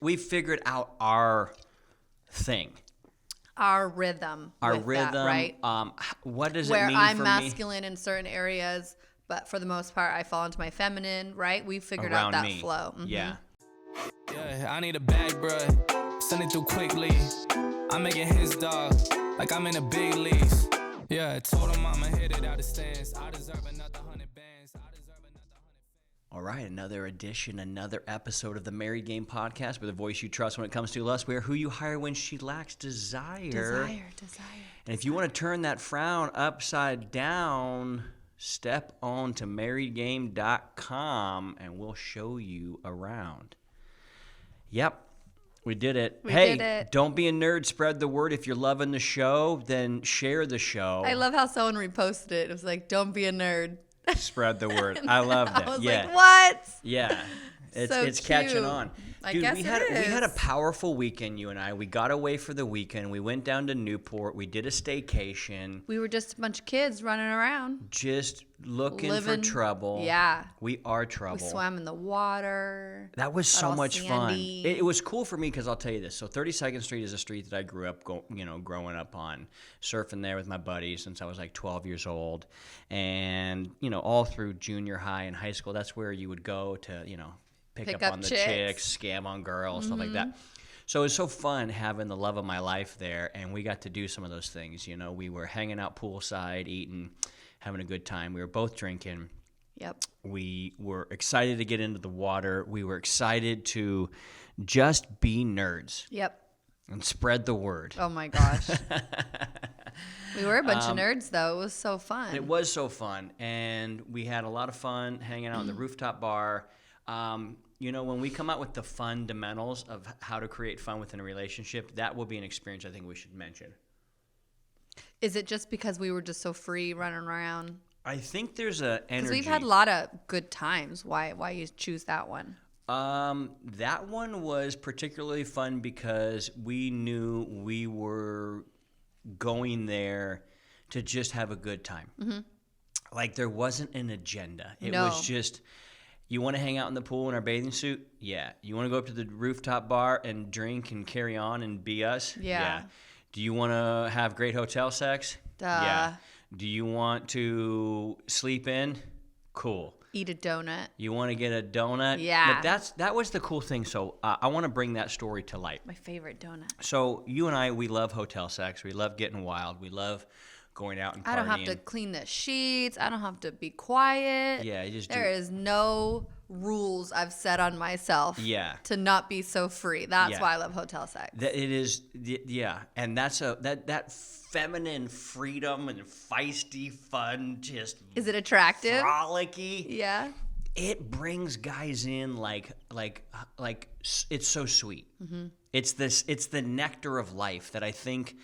we figured out our thing. Our rhythm. That, right? What does Where it mean I'm for masculine in certain areas, but for the most part, I fall into my feminine, right? We figured Around out that me. flow. Yeah. Yeah, I need a bag, bruh. Send it through quickly. I'm making his dog like I'm in the big leagues. Yeah, I told him I'ma hit it out the stands. I deserve another 100 bands. All right, another edition, another episode of the Married Game Podcast, with a voice you trust when it comes to lust. We are who you hire when she lacks desire. Desire. And if you want to turn that frown upside down, step on to marriedgame.com and we'll show you around. Yep, we did it. We did it. Don't be a nerd. Spread the word. If you're loving the show, then share the show. I love how someone reposted it. It was like, don't be a nerd. Spread the word. I love that. I was yeah. like, what? Yeah. So It's catching cute. on. I Dude, guess we it had a is. powerful weekend, you and I. We got away for the weekend. We went down to Newport. We did a staycation. We were just a bunch of kids running around. Just looking Living. for trouble. Yeah. We are trouble. We swam in the water. That was Got so all much fun. sandy. It was cool for me because I'll tell you this. So 32nd Street is a street that I grew up growing up on, surfing there with my buddies since I was like 12 years old. And, all through junior high and high school, that's where you would go to, pick up on the chicks, scam on girls, stuff like that. So it was so fun having the love of my life there, and we got to do some of those things. We were hanging out poolside, eating, having a good time. We were both drinking. Yep. We were excited to get into the water. We were excited to just be nerds Yep. and spread the word. Oh my gosh. We were a bunch of nerds, though. It was so fun. It was so fun, and we had a lot of fun hanging out in the rooftop bar. When we come out with the fundamentals of how to create fun within a relationship, that will be an experience I think we should mention. Is it just because we were just so free running around? I think there's a energy. Because we've had a lot of good times. Why you choose that one? That one was particularly fun because we knew we were going there to just have a good time. Mm-hmm. Like there wasn't an agenda. It was just, you want to hang out in the pool in our bathing suit? Yeah. You want to go up to the rooftop bar and drink and carry on and be us? Yeah. Do you want to have great hotel sex? Duh. Yeah. Do you want to sleep in? Cool. Eat a donut. You want to get a donut? Yeah. But that was the cool thing. So I want to bring that story to light. My favorite donut. So you and I, we love hotel sex. We love getting wild. We love going out and partying. I don't have to clean the sheets. I don't have to be quiet. Yeah, you just There is no rules I've set on myself. Yeah. To not be so free. That's Yeah. why I love hotel sex. It is, yeah, and that's that feminine freedom and feisty fun, just Is it attractive? frolicky. Yeah. It brings guys in like it's so sweet. Mm-hmm. It's the nectar of life that I think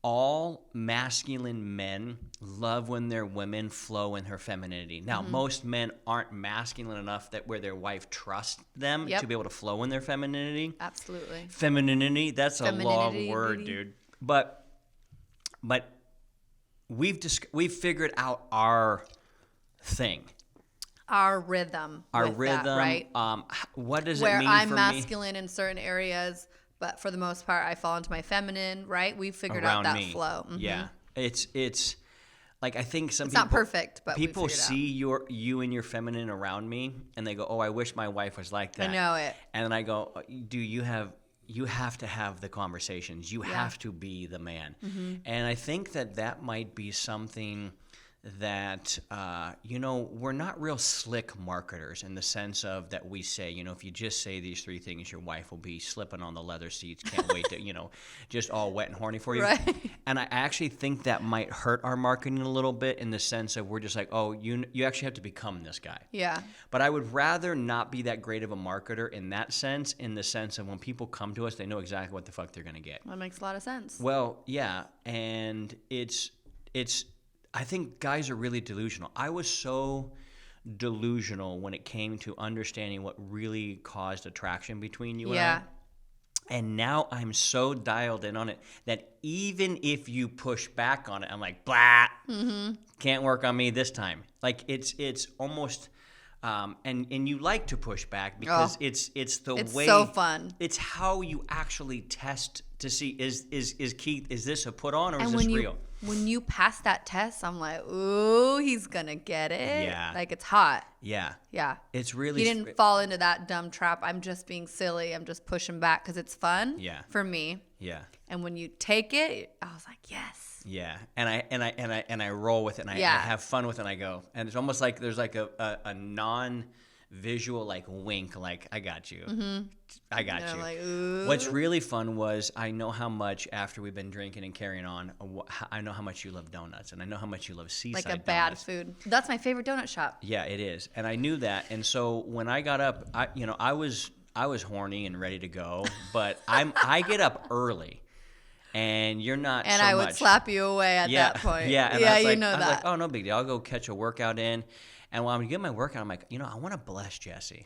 all masculine men love when their women flow in her femininity. Now, most men aren't masculine enough that where their wife trusts them Yep. to be able to flow in their femininity. Absolutely. Femininity, that's a long Femininity, word, baby. dude. But we've figured out our thing. Our rhythm. Our with rhythm, that, right? What does Where it mean I'm for masculine in certain areas, but for the most part, I fall into my feminine, right? We figured around out that me? flow. Mhm. Yeah, it's like I think some It's people not perfect, but we people figured it out. see you and your feminine around me, and they go, "Oh, I wish my wife was like that." I know it. And then I go, "Do you have?" You have to have the conversations. You have to be the man. Mm-hmm. And I think that might be something that, we're not real slick marketers in the sense of that we say, if you just say these three things, your wife will be slipping on the leather seats, can't wait to, just all wet and horny for you. Right. And I actually think that might hurt our marketing a little bit in the sense of we're just like, oh, you actually have to become this guy. Yeah. But I would rather not be that great of a marketer in that sense, in the sense of when people come to us, they know exactly what the fuck they're going to get. That makes a lot of sense. Well, yeah, and it's I think guys are really delusional. I was so delusional when it came to understanding what really caused attraction between you and I. And now I'm so dialed in on it that even if you push back on it, I'm like, blah, can't work on me this time. Like it's almost And you like to push back because it's the It's way. so fun. It's how you actually test to see is Keith, is this a put on or is And this real? when you pass that test, I'm like, ooh, he's gonna get it. Yeah. Like it's hot. Yeah. Yeah. It's really. He didn't fall into that dumb trap. I'm just being silly. I'm just pushing back because it's fun. Yeah. For me. Yeah. And when you take it, I was like, yes. Yeah, and I roll with it, and I have fun with it, and I go, and it's almost like there's like a non-visual like wink, like I got you, I got you. Like, ooh. What's really fun was I know how much after we've been drinking and carrying on, I know how much you love donuts, and I know how much you love seaside like a bad donuts. food. That's my favorite donut shop. Yeah, it is, and I knew that, and so when I got up, I was horny and ready to go, but I get up early. And you're not and so I would much. slap you away at that point. Yeah, and yeah, I was like, you know I was that. like, oh, no big deal. I'll go catch a workout in. And while I'm getting my workout, I'm like, I want to bless Jessie.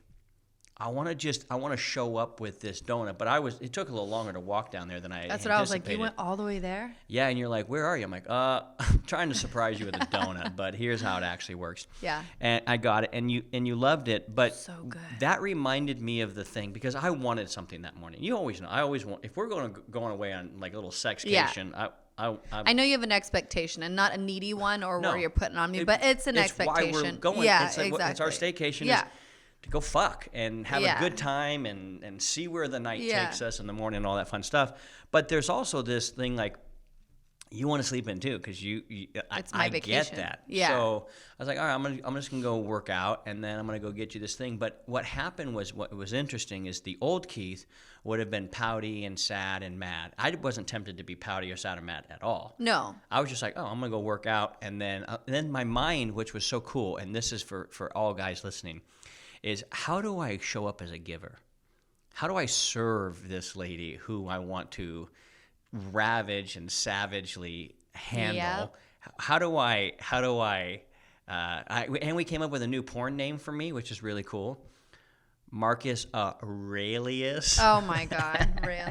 I want to show up with this donut. But it took a little longer to walk down there than I That's anticipated. what I was like. You went all the way there? Yeah, and you're like, where are you? I'm like, I'm trying to surprise you with a donut, but here's how it actually works. Yeah. And I got it, and you loved it, but So good. that reminded me of the thing because I wanted something that morning. You always know. I always want. If we're going away on like a little sexcation, I know you have an expectation and not a needy one or No, where you're putting on me, but it's an expectation. Why we're going. Yeah, it's like, exactly. It's our staycation. Yeah. Is to go fuck and have Yeah. a good time and see where the night Yeah. takes us in the morning and all that fun stuff. But there's also this thing like you want to sleep in too because It's my I vacation. get that. Yeah. So I was like, all right, I'm just gonna go work out and then I'm gonna go get you this thing. But what happened was what was interesting is the old Keith would have been pouty and sad and mad. I wasn't tempted to be pouty or sad or mad at all. No. I was just like, oh, I'm gonna go work out, and then my mind, which was so cool, and this is for all guys listening, is how do I show up as a giver? How do I serve this lady who I want to ravage and savagely handle? Yep. How do I? And we came up with a new porn name for me, which is really cool. Marcus Aurelius. Oh my God, real.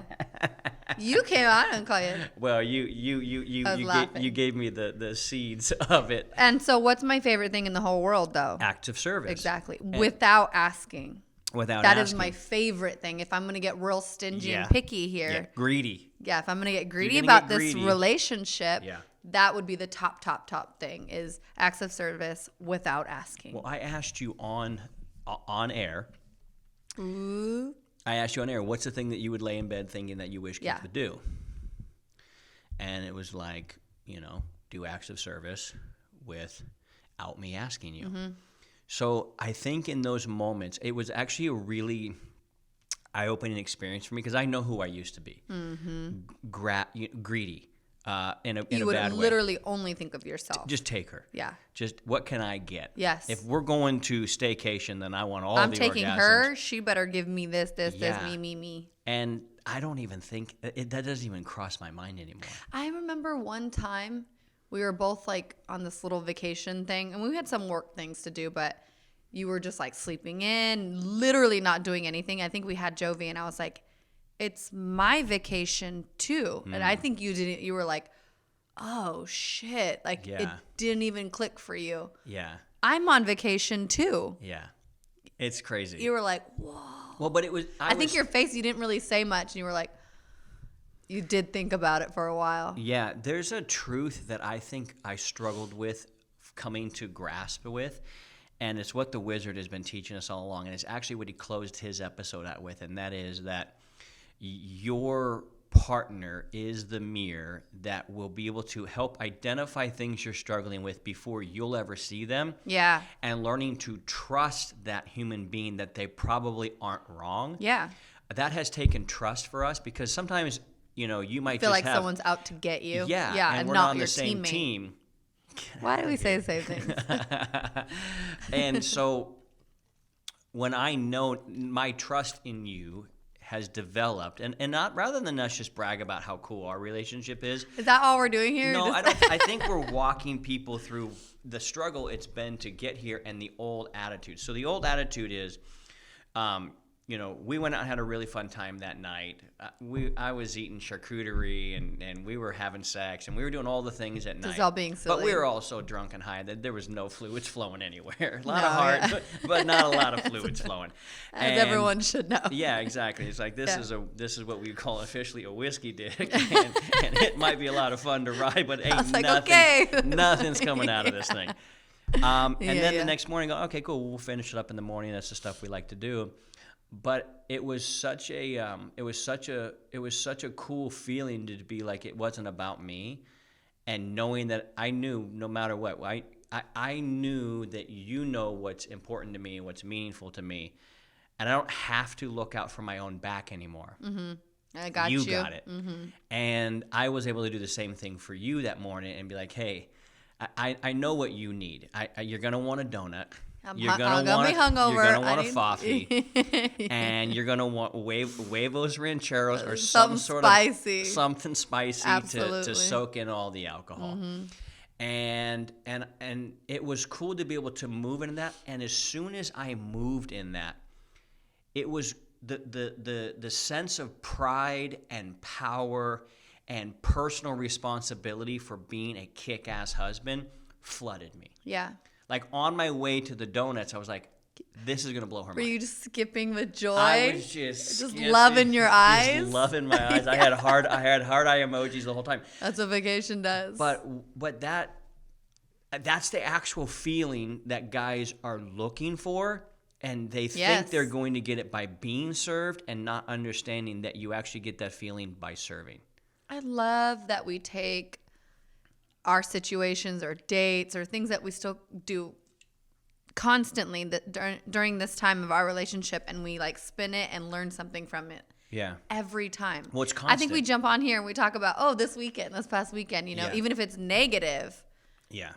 You came out and called it. Well, you gave me the seeds of it. And so, what's my favorite thing in the whole world, though? Acts of service. Exactly. Without asking. Without That asking. is my favorite thing. If I'm going to get real stingy Yeah. and picky here, Yeah, greedy. yeah, if I'm going to get greedy gonna about get this greedy. relationship, Yeah. that would be the top thing is acts of service without asking. Well, I asked you on air. Ooh. I asked you on air, what's the thing that you would lay in bed thinking that you wish Keith Yeah. would do? And it was like, do acts of service without me asking you. Mm-hmm. So I think in those moments, it was actually a really eye-opening experience for me because I know who I used to be. Mm-hmm. Greedy. In a You would bad way. literally only think of yourself. Just take her. Yeah. Just what can I get? Yes. If we're going to staycation, then I want all I'm the taking orgasms. her. She better give me this, Yeah. me. And I don't even think that doesn't even cross my mind anymore. I remember one time we were both like on this little vacation thing and we had some work things to do, but you were just like sleeping in, literally not doing anything. I think we had Jovi and I was like, it's my vacation too. And I think you were like, oh shit. Like it Yeah. didn't even click for you. Yeah. I'm on vacation too. Yeah. It's crazy. You were like, whoa. Well, but it was. I think your face, you didn't really say much. And you were like, you did think about it for a while. Yeah, there's a truth that I think I struggled with coming to grasp with. And it's what the wizard has been teaching us all along. And it's actually what he closed his episode out with. And that is that your partner is the mirror that will be able to help identify things you're struggling with before you'll ever see them. Yeah. And learning to trust that human being that they probably aren't wrong. Yeah. That has taken trust for us because sometimes, you might Feel just like have, someone's out to get you. Yeah, Yeah. and we're not not on your the same teammate. team. Why do we say the same things? And so when I know my trust in you has developed, and not rather than us just brag about how cool our relationship is. Is that all we're doing here? No, Just- I think we're walking people through the struggle it's been to get here and the old attitude. So the old attitude is, we went out and had a really fun time that night. I was eating charcuterie and we were having sex and we were doing all the things at night. Just all being silly. But we were all so drunk and high that there was no fluids flowing anywhere. A lot of heart, but not a lot of fluids flowing. As everyone should know. Yeah, exactly. It's like this is what we call officially a whiskey dick, and it might be a lot of fun to ride, but ain't nothing's coming out of this thing. And then the next morning, okay, cool. We'll finish it up in the morning. That's the stuff we like to do. But it was such a cool feeling to be like it wasn't about me, and knowing that I knew no matter what, I knew that what's important to me and what's meaningful to me, and I don't have to look out for my own back anymore. Mm-hmm. I got you. You got it. Mm-hmm. And I was able to do the same thing for you that morning and be like, hey, I know what you need. You're gonna want a donut. You're gonna want a coffee, and you're gonna want huevos rancheros or some sort spicy. Of something spicy to soak in all the alcohol. Mm-hmm. And it was cool to be able to move into that. And as soon as I moved in that, it was the sense of pride and power and personal responsibility for being a kick-ass husband flooded me. Yeah. Like on my way to the donuts, I was like, this is going to blow her mind. Were you just skipping with joy? I was just love in your eyes? Just love in my eyes. I had heart eye emojis the whole time. That's what vacation does. But that's the actual feeling that guys are looking for, and they think they're going to get it by being served and not understanding that you actually get that feeling by serving. I love that we take our situations or dates or things that we still do constantly during this time of our relationship, and we like spin it and learn something from it. Yeah. Every time. Well, it's constant. I think we jump on here and we talk about, this past weekend, even if it's negative. Yeah.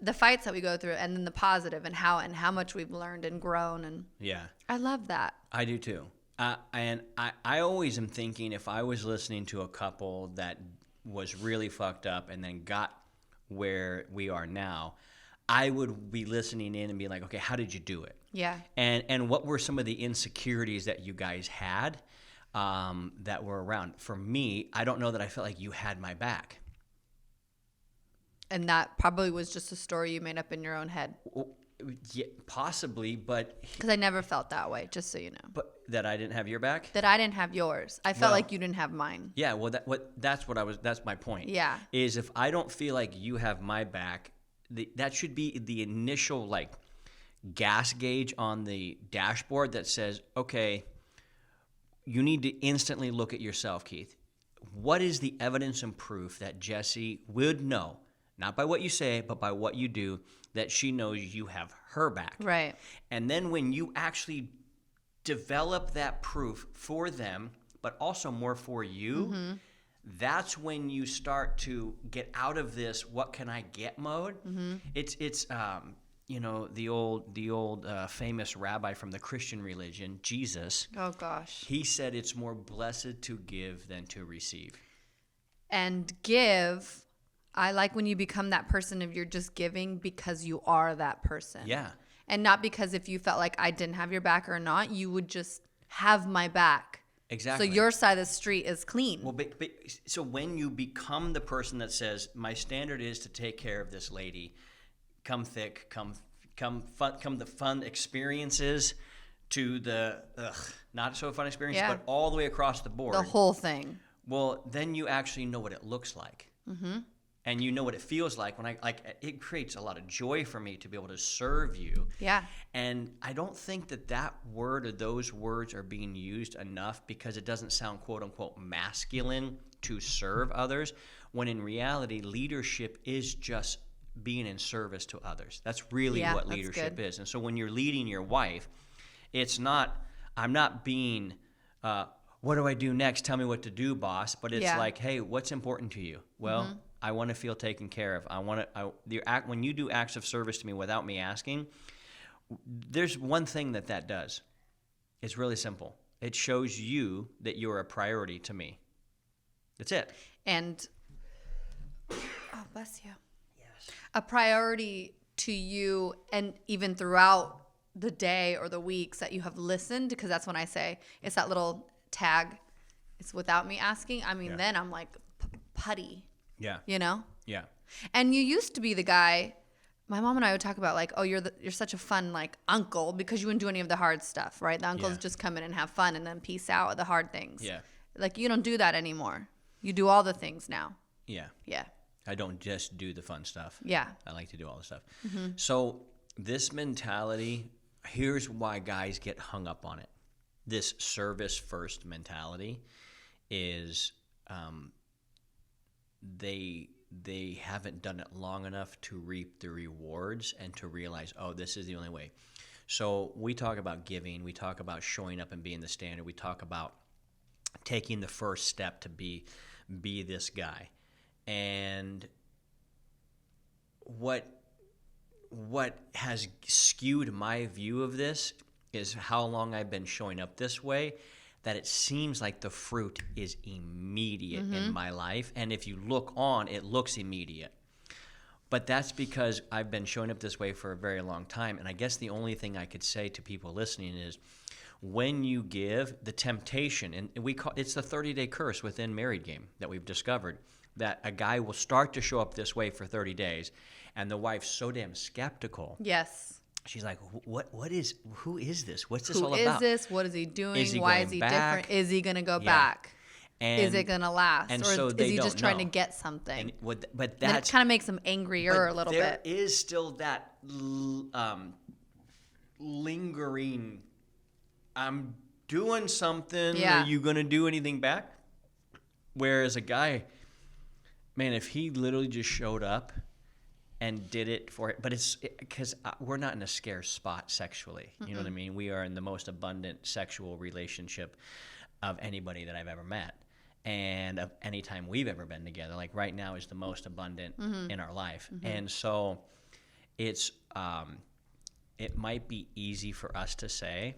The fights that we go through, and then the positive, and how much we've learned and grown. And yeah. I love that. I do too. And I always am thinking, if I was listening to a couple that was really fucked up and then got where we are now, I would be listening in and being like, okay, how did you do it? Yeah. And what were some of the insecurities that you guys had that were around? For me, I don't know that I felt like you had my back. And that probably was just a story you made up in your own head. Yeah, possibly, but because I never felt that way, just so you know. But that I didn't have your back? That I didn't have yours. I felt like you didn't have mine. Yeah, well, that's my point. Yeah. Is if I don't feel like you have my back, that should be the initial like gas gauge on the dashboard that says, okay, you need to instantly look at yourself, Keith. What is the evidence and proof that Jessie would know, not by what you say, but by what you do, that she knows you have her back? Right. And then when you actually develop that proof for them, but also more for you, that's when you start to get out of this "what can I get" mode. It's the old famous rabbi from the Christian religion, Jesus. Oh gosh. He said it's more blessed to give than to receive. And give, I like when you become that person of you're just giving because you are that person. Yeah. And not because if you felt like I didn't have your back or not, you would just have my back. Exactly. So your side of the street is clean. Well, so when you become the person that says, my standard is to take care of this lady, come thick, come the fun experiences to the not so fun experiences, but all the way across the board. The whole thing. Well, then you actually know what it looks like. Mm-hmm. And you know what it feels like when it creates a lot of joy for me to be able to serve you. Yeah. And I don't think that word or those words are being used enough because it doesn't sound quote unquote masculine to serve others, when in reality, leadership is just being in service to others. That's really what leadership is. And so when you're leading your wife, it's not, I'm not being, what do I do next? Tell me what to do, boss. But it's like, hey, what's important to you? Well, I want to feel taken care of. When you do acts of service to me without me asking, there's one thing that does. It's really simple. It shows you that you're a priority to me. That's it. And, oh, bless you. Yes. A priority to you, and even throughout the day or the weeks that you have listened, because that's when I say it's that little tag. It's without me asking. I mean, then I'm like putty. Yeah. You know? Yeah. And you used to be the guy. My mom and I would talk about like, oh, you're such a fun like uncle because you wouldn't do any of the hard stuff, right? The uncles just come in and have fun and then peace out with the hard things. Yeah. Like you don't do that anymore. You do all the things now. Yeah. Yeah. I don't just do the fun stuff. Yeah. I like to do all the stuff. So this mentality, here's why guys get hung up on it. This service first mentality is they haven't done it long enough to reap the rewards and to realize, oh, this is the only way. So we talk about giving. We talk about showing up and being the standard. We talk about taking the first step to be this guy. And what has skewed my view of this is how long I've been showing up this way, that it seems like the fruit is immediate in my life. And if you look on, it looks immediate. But that's because I've been showing up this way for a very long time. And I guess the only thing I could say to people listening is when you give, the temptation, and it's the 30-day curse within Married Game that we've discovered, that a guy will start to show up this way for 30 days, and the wife's so damn skeptical. Yes. She's like, who is this? What's this all about? Who is this? What is he doing? Is he Why going is he back? different? Is he going to go Yeah. back? And, is it going to last? and Or so is they he don't just trying to know. get something? but Then that's it kind of makes him angrier a little there bit. is still that lingering, I'm doing something. Yeah. Are you going to do anything back? Whereas a guy, man, if he literally just showed up and did it for it, but it's because we're not in a scarce spot sexually. You know what I mean? We are in the most abundant sexual relationship of anybody that I've ever met, and of any time we've ever been together. Like right now is the most abundant in our life, and so it's it might be easy for us to say,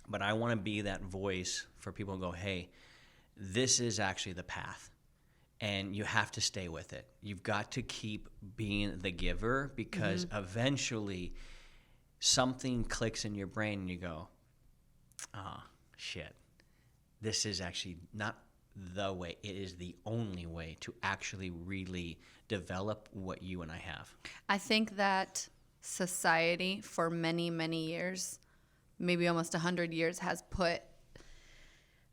but I want to be that voice for people to go, hey, this is actually the path. And you have to stay with it. You've got to keep being the giver, because eventually something clicks in your brain and you go, oh, shit. This is actually not the way. It is the only way to actually really develop what you and I have. I think that society for many, many years, maybe almost 100 years, has put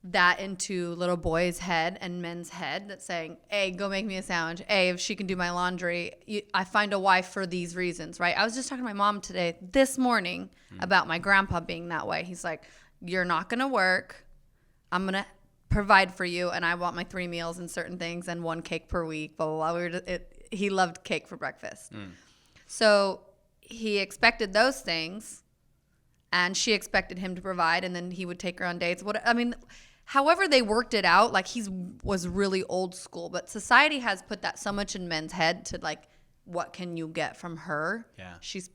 that into little boys' head and men's head, that's saying, hey, go make me a sandwich. Hey, if she can do my laundry, I find a wife for these reasons, right? I was just talking to my mom this morning about my grandpa being that way. He's like, you're not going to work. I'm going to provide for you, and I want my 3 meals and certain things and 1 cake per week, blah, blah, blah. He loved cake for breakfast. So he expected those things, and she expected him to provide, and then he would take her on dates. However they worked it out, like was really old school, but society has put that so much in men's head to like, what can you get from her? Yeah. She's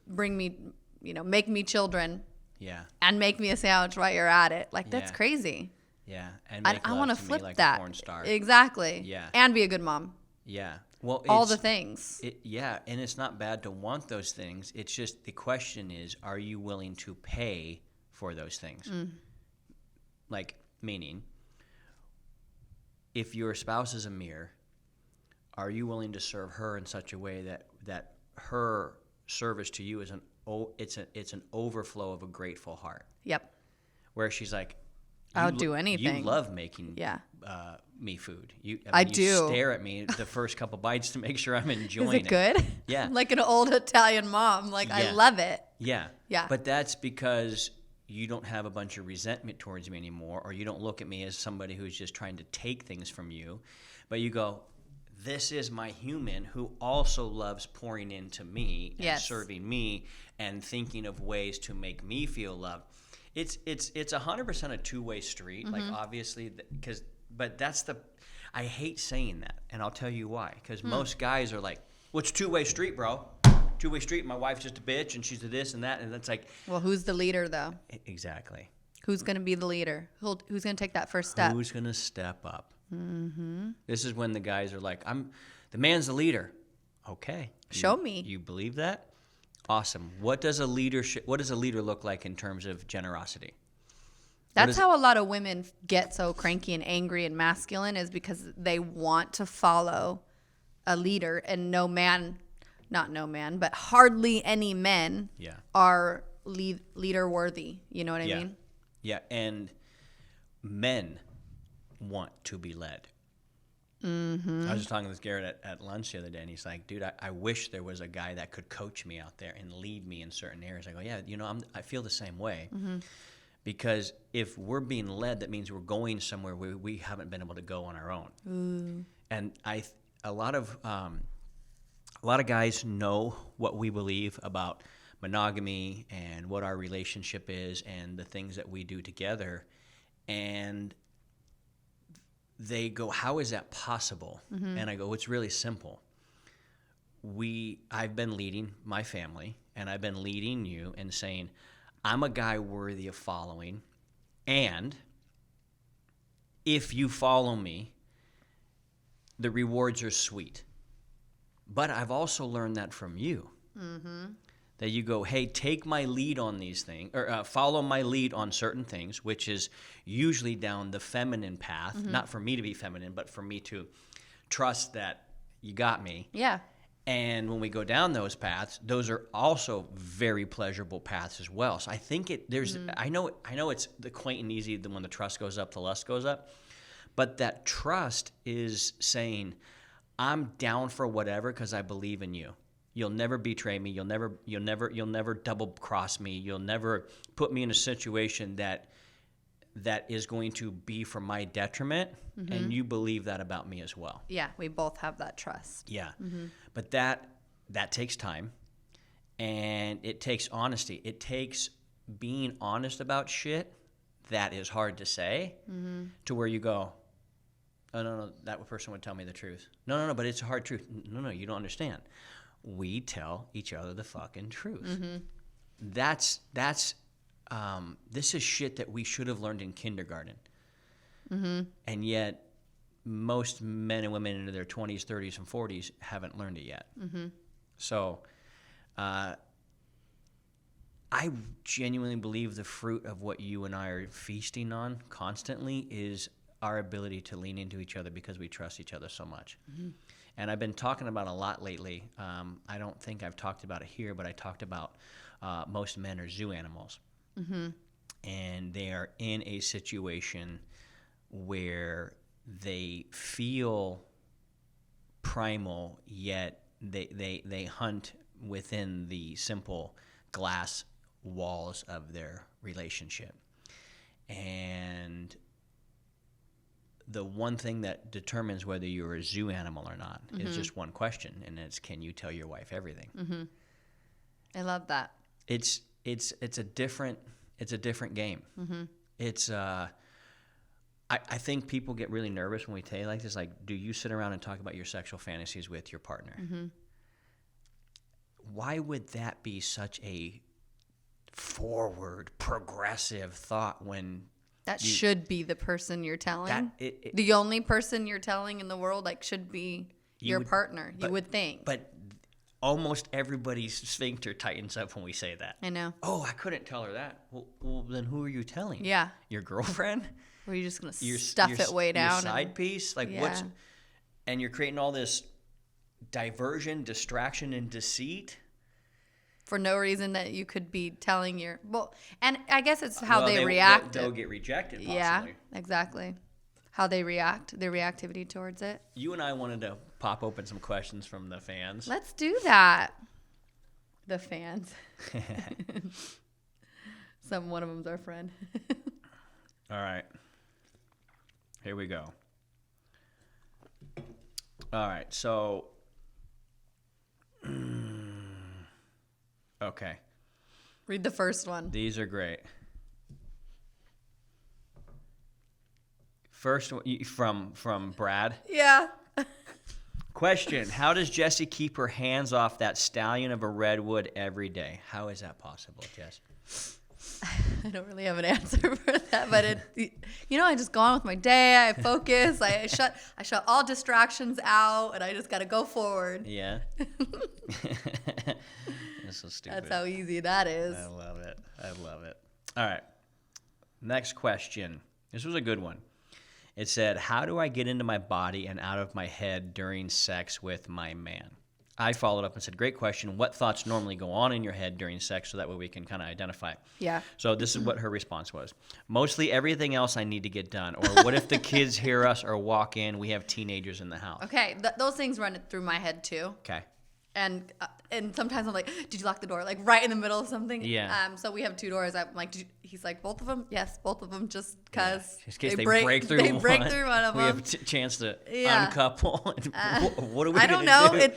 bring me, make me children. Yeah. And make me a sandwich while you're at it. Like that's Yeah. crazy. Yeah. And make I love want to to me flip like that. a porn star. Exactly. Yeah. And be a good mom. Yeah. Well, All the things. Yeah, and it's not bad to want those things. It's just the question is, are you willing to pay for those things? Like, meaning, if your spouse is a mirror, are you willing to serve her in such a way that her service to you is it's an overflow of a grateful heart? Yep. Where she's like, I'll do anything. You love making me food. You do. Stare at me the first couple bites to make sure I'm enjoying Is it good? Yeah. Like an old Italian mom. Like I Yeah. love it. Yeah. Yeah. But that's because you don't have a bunch of resentment towards me anymore, or you don't look at me as somebody who's just trying to take things from you, but you go, this is my human who also loves pouring into me and Yes. serving me and thinking of ways to make me feel loved. It's 100% a two-way street, like obviously, but I hate saying that, and I'll tell you why, because most guys are like, well, it's a two-way street, bro. Two-way street. My wife's just a bitch, and she's a this and that, and that's like. Well, who's the leader though? Exactly. Who's going to be the leader? Who's going to take that first step? Who's gonna step up? This is when the guys are like, the man's the leader. Okay. Show me. You believe that? Awesome. What does a leader look like in terms of generosity? That's how a lot of women get so cranky and angry and masculine, is because they want to follow a leader, and but hardly any men are leader worthy. You know what I mean? Yeah, and men want to be led. Mm-hmm. I was just talking with Garrett at lunch the other day, and he's like, dude, I wish there was a guy that could coach me out there and lead me in certain areas. I go, yeah, I feel the same way. Mm-hmm. Because if we're being led, that means we're going somewhere where we haven't been able to go on our own. Ooh. And a lot of guys know what we believe about monogamy and what our relationship is and the things that we do together, and they go, how is that possible? Mm-hmm. And I go, it's really simple. I've been leading my family, and I've been leading you and saying, I'm a guy worthy of following, and if you follow me, the rewards are sweet. But I've also learned that from you. Mm-hmm. That you go, hey, take my lead on these things, or follow my lead on certain things, which is usually down the feminine path. Mm-hmm. Not for me to be feminine, but for me to trust that you got me. Yeah. And when we go down those paths, those are also very pleasurable paths as well. So I think I know it's the quaint and easy when the trust goes up, the lust goes up. But that trust is saying, I'm down for whatever because I believe in you. You'll never betray me. You'll never double cross me. You'll never put me in a situation that is going to be for my detriment. Mm-hmm. And you believe that about me as well. Yeah, we both have that trust. Yeah. Mm-hmm. But that takes time, and it takes honesty. It takes being honest about shit that is hard to say, mm-hmm. to where you go, oh, no, that person would tell me the truth. No, but it's a hard truth. No, you don't understand. We tell each other the fucking truth. Mm-hmm. This is shit that we should have learned in kindergarten. Mm-hmm. And yet most men and women into their 20s, 30s, and 40s haven't learned it yet. Mm-hmm. So I genuinely believe the fruit of what you and I are feasting on constantly is our ability to lean into each other because we trust each other so much. Mm-hmm. And I've been talking about a lot lately. I don't think I've talked about it here, but I talked about most men are zoo animals. Mm-hmm. And they are in a situation where they feel primal, yet they hunt within the simple glass walls of their relationship. And the one thing that determines whether you're a zoo animal or not mm-hmm. is just one question, and it's, can you tell your wife everything? Mm-hmm. I love that. It's a different game. Mm-hmm. It's I think people get really nervous when we tell you like this. Like, do you sit around and talk about your sexual fantasies with your partner? Mm-hmm. Why would that be such a forward, progressive thought when that should be the person you're telling? The only person you're telling in the world should be your partner. You would think. But almost everybody's sphincter tightens up when we say that. I know. Oh, I couldn't tell her that. Well, then who are you telling? Yeah. Your girlfriend? Or are you just going to stuff it way down? Your side piece? And you're creating all this diversion, distraction, and deceit? For no reason that you could be telling and I guess it's how they react. They'll get rejected, possibly. Yeah, exactly. How they react, their reactivity towards it. You and I wanted to pop open some questions from the fans. Let's do that. The fans. One of them's our friend. All right. Here we go. All right, so... Okay. Read the first one. These are great. First one from Brad. Yeah. Question: how does Jessie keep her hands off that stallion of a redwood every day? How is that possible, Jess? I don't really have an answer for that, but I just go on with my day. I focus. I shut all distractions out, and I just got to go forward. Yeah. That's so stupid. That's how easy that is. I love it. I love it. All right. Next question. This was a good one. It said, how do I get into my body and out of my head during sex with my man? I followed up and said, great question. What thoughts normally go on in your head during sex so that way we can kind of identify it? Yeah. So this is what her response was. Mostly everything else I need to get done. Or what if the kids hear us or walk in? We have teenagers in the house. Okay. Those things run through my head too. Okay. And sometimes I'm like, did you lock the door? Like right in the middle of something. Yeah. So we have 2 doors. I'm like, he's like, both of them? Yes, both of them. Just because. In case they break through one. They break through one of them. We have a chance to Yeah. uncouple. What are we I going don't to know. do?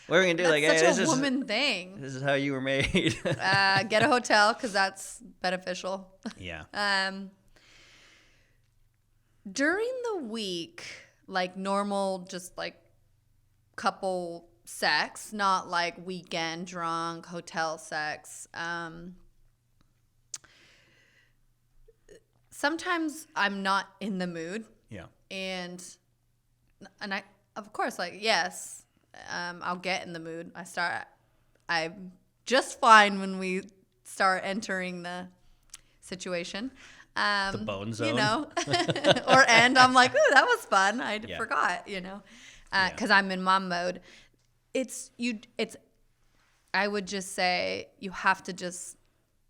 What are we going to do? That's Like, hey, such this a woman thing. This is how you were made. Get a hotel because that's beneficial. Yeah. During the week, like normal, just like couple sex, not like weekend drunk hotel sex. Sometimes I'm not in the mood, Yeah. and I of course like yes, I'll get in the mood. I'm just fine when we start entering the situation. The bone zone. You know, or end. I'm like, ooh, that was fun. I Yeah. forgot, you know, because I'm in mom mode. I would just say you have to just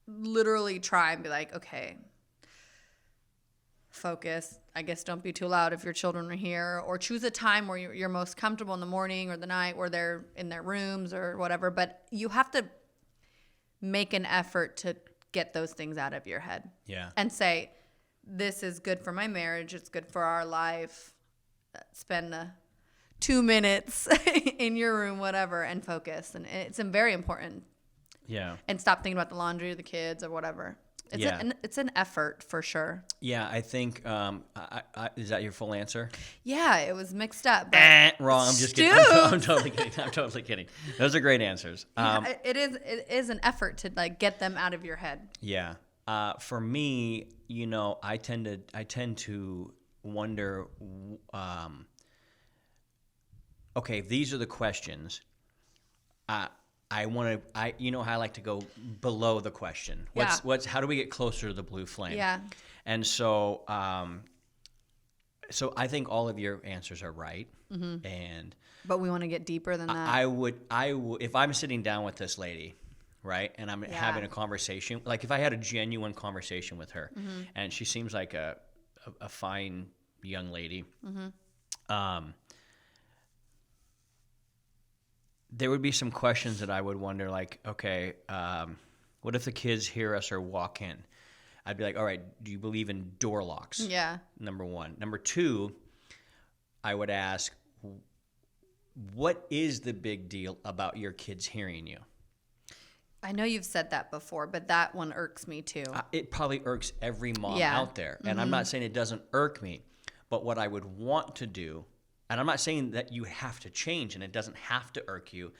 literally try and be like, okay, focus. I guess don't be too loud if your children are here, or choose a time where you're most comfortable in the morning or the night where they're in their rooms or whatever. But you have to make an effort to get those things out of your head. Yeah. And say, this is good for my marriage. It's good for our life. Spend 2 minutes in your room, whatever, and focus. And it's very important. Yeah. And stop thinking about the laundry or the kids or whatever. It's an effort for sure. Yeah, I think, is that your full answer? Yeah, it was mixed up. But Wrong. I'm just kidding. I'm totally kidding. I'm totally kidding. Those are great answers. it is an effort to like get them out of your head. Yeah. For me, you know, I tend to wonder, okay, these are the questions. You know how I like to go below the question. How do we get closer to the blue flame? Yeah. And so, so I think all of your answers are right. Mm-hmm. But we want to get deeper than that. I would, if I'm sitting down with this lady, right, and I'm having a conversation, like if I had a genuine conversation with her, and she seems like a fine young lady, there would be some questions that I would wonder, like, okay, what if the kids hear us or walk in? I'd be like, all right, do you believe in door locks? Yeah. Number 1. Number 2, I would ask, what is the big deal about your kids hearing you? I know you've said that before, but that one irks me too. It probably irks every mom out there. And I'm not saying it doesn't irk me, but what I would want to do, and I'm not saying that you have to change and it doesn't have to irk you,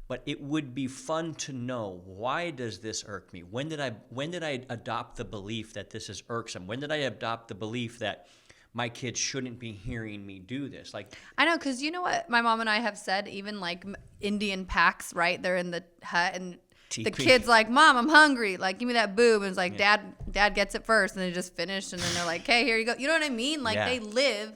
but it would be fun to know, why does this irk me? When did I adopt the belief that this is irksome? When did I adopt the belief that my kids shouldn't be hearing me do this? Like, I know, because you know what my mom and I have said, even like Indian packs, right? They're in the hut and the kid's like, Mom, I'm hungry. Like, give me that boob. And it's like, Dad gets it first. And they just finished. And then they're like, hey, here you go. You know what I mean? Like, they live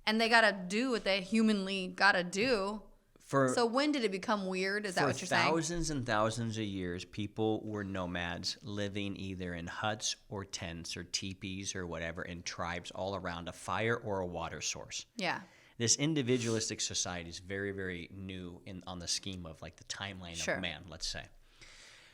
and they got to do what they humanly got to do. So when did it become weird? Is that what you're saying? For thousands and thousands of years, people were nomads living either in huts or tents or teepees or whatever in tribes all around a fire or a water source. Yeah. This individualistic society is very, very new on the scheme of like the timeline of man, let's say.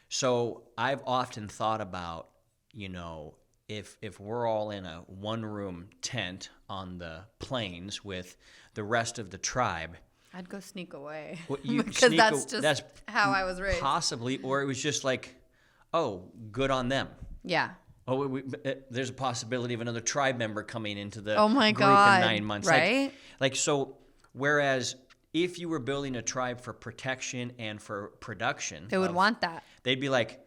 So I've often thought about, you know, if we're all in a one-room tent on the plains with the rest of the tribe, I'd go sneak away because that's how I was raised. Possibly, or it was just like, oh, good on them. Yeah. Oh, there's a possibility of another tribe member coming into the group in 9 months. Right? Like so, whereas if you were building a tribe for protection and for production, they would want that. They'd be like,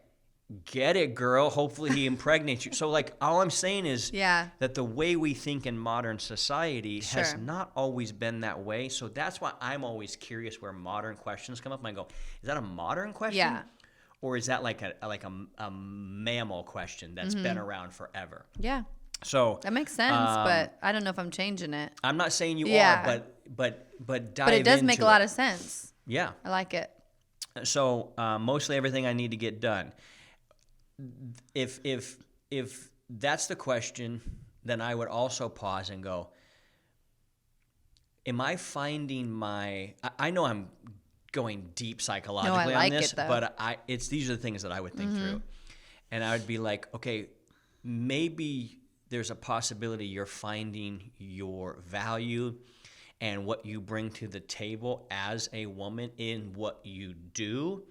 get it, girl. Hopefully he impregnates you. So like all I'm saying is Yeah. that the way we think in modern society has Sure. not always been that way. So that's why I'm always curious where modern questions come up. And I go, is that a modern question? Yeah. Or is that like a mammal question that's been around forever? Yeah. So That makes sense, but I don't know if I'm changing it. I'm not saying you Yeah. are, but dive But it does make a into lot it. of sense. Yeah. I like it. So mostly everything I need to get done. If that's the question, then I would also pause and go, am I finding I know I'm going deep psychologically like on this, it, though. but these are the things that I would think through. And I would be like, okay, maybe there's a possibility you're finding your value and what you bring to the table as a woman in what you do,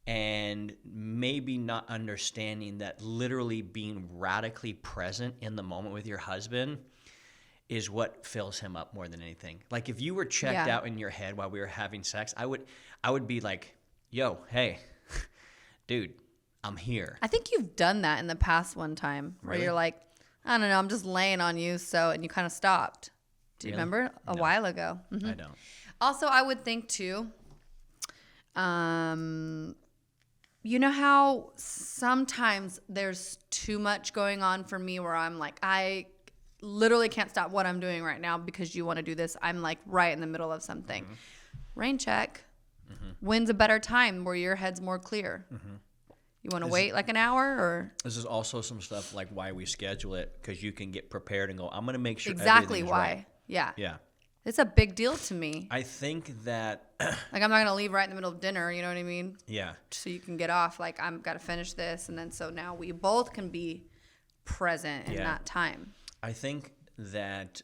and maybe not understanding that literally being radically present in the moment with your husband is what fills him up more than anything. Like if you were checked Yeah. out in your head while we were having sex, I would be like, yo, hey, dude, I'm here. I think you've done that in the past one time where Really? you're like, I don't know, I'm just laying on you, and you kind of stopped. Do you Really? remember? A No. while ago. I don't. Also, I would think too, you know how sometimes there's too much going on for me where I'm like, I literally can't stop what I'm doing right now because you want to do this. I'm like right in the middle of something. Rain check. When's a better time where your head's more clear? You want to wait like an hour or? This is also some stuff like why we schedule it, because you can get prepared and go, I'm going to make sure Exactly everything's why. right. Yeah. Yeah. It's a big deal to me. I think that, Like I'm not going to leave right in the middle of dinner, you know what I mean? yeah. So you can get off. Like I'm got to finish this. And then so now we both can be present in Yeah. that time. I think that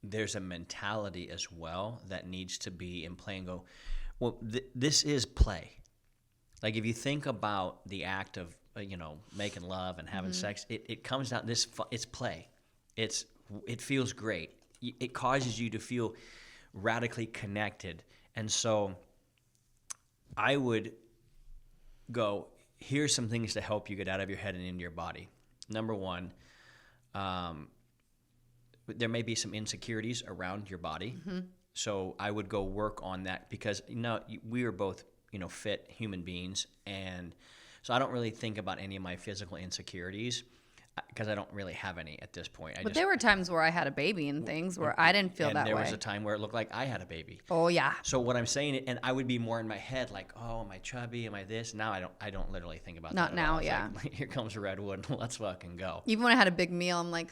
there's a mentality as well that needs to be in play and go, well, this is play. Like if you think about the act of, making love and having sex, it comes down, it's play. It feels great. It causes you to feel radically connected. And so I would go, here's some things to help you get out of your head and into your body. Number one, there may be some insecurities around your body. So I would go work on that because, we are both, fit human beings. And so I don't really think about any of my physical insecurities because I don't really have any at this point. But there were times where I had a baby and things where I didn't feel that and there way. was a time where it looked like I had a baby. Oh yeah. So what I'm saying, and I would be more in my head like, oh, am I chubby? Am I this? Now I don't literally think about Not that. now, at all. It's yeah. like, here comes Redwood. Let's fucking go. Even when I had a big meal, I'm like,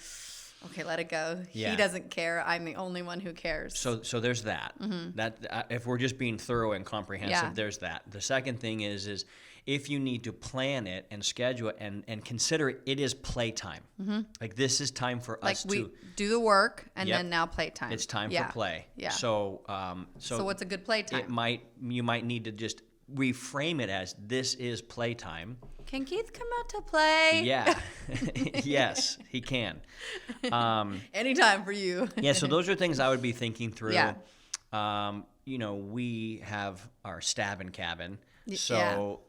okay, let it go. Yeah. He doesn't care. I'm the only one who cares. So there's that. That if we're just being thorough and comprehensive, Yeah. there's that. The second thing is if you need to plan it and schedule it and consider it is playtime. Like this is time for like us we to. do the work and Yep. then now playtime. It's time Yeah. for play. Yeah. So So what's a good playtime? you might need to just reframe it as this is playtime. Can Keith come out to play? Yeah. Yes, he can. Anytime for you. Yeah, so those are things I would be thinking through. Yeah. We have our stabbing cabin. Yeah. So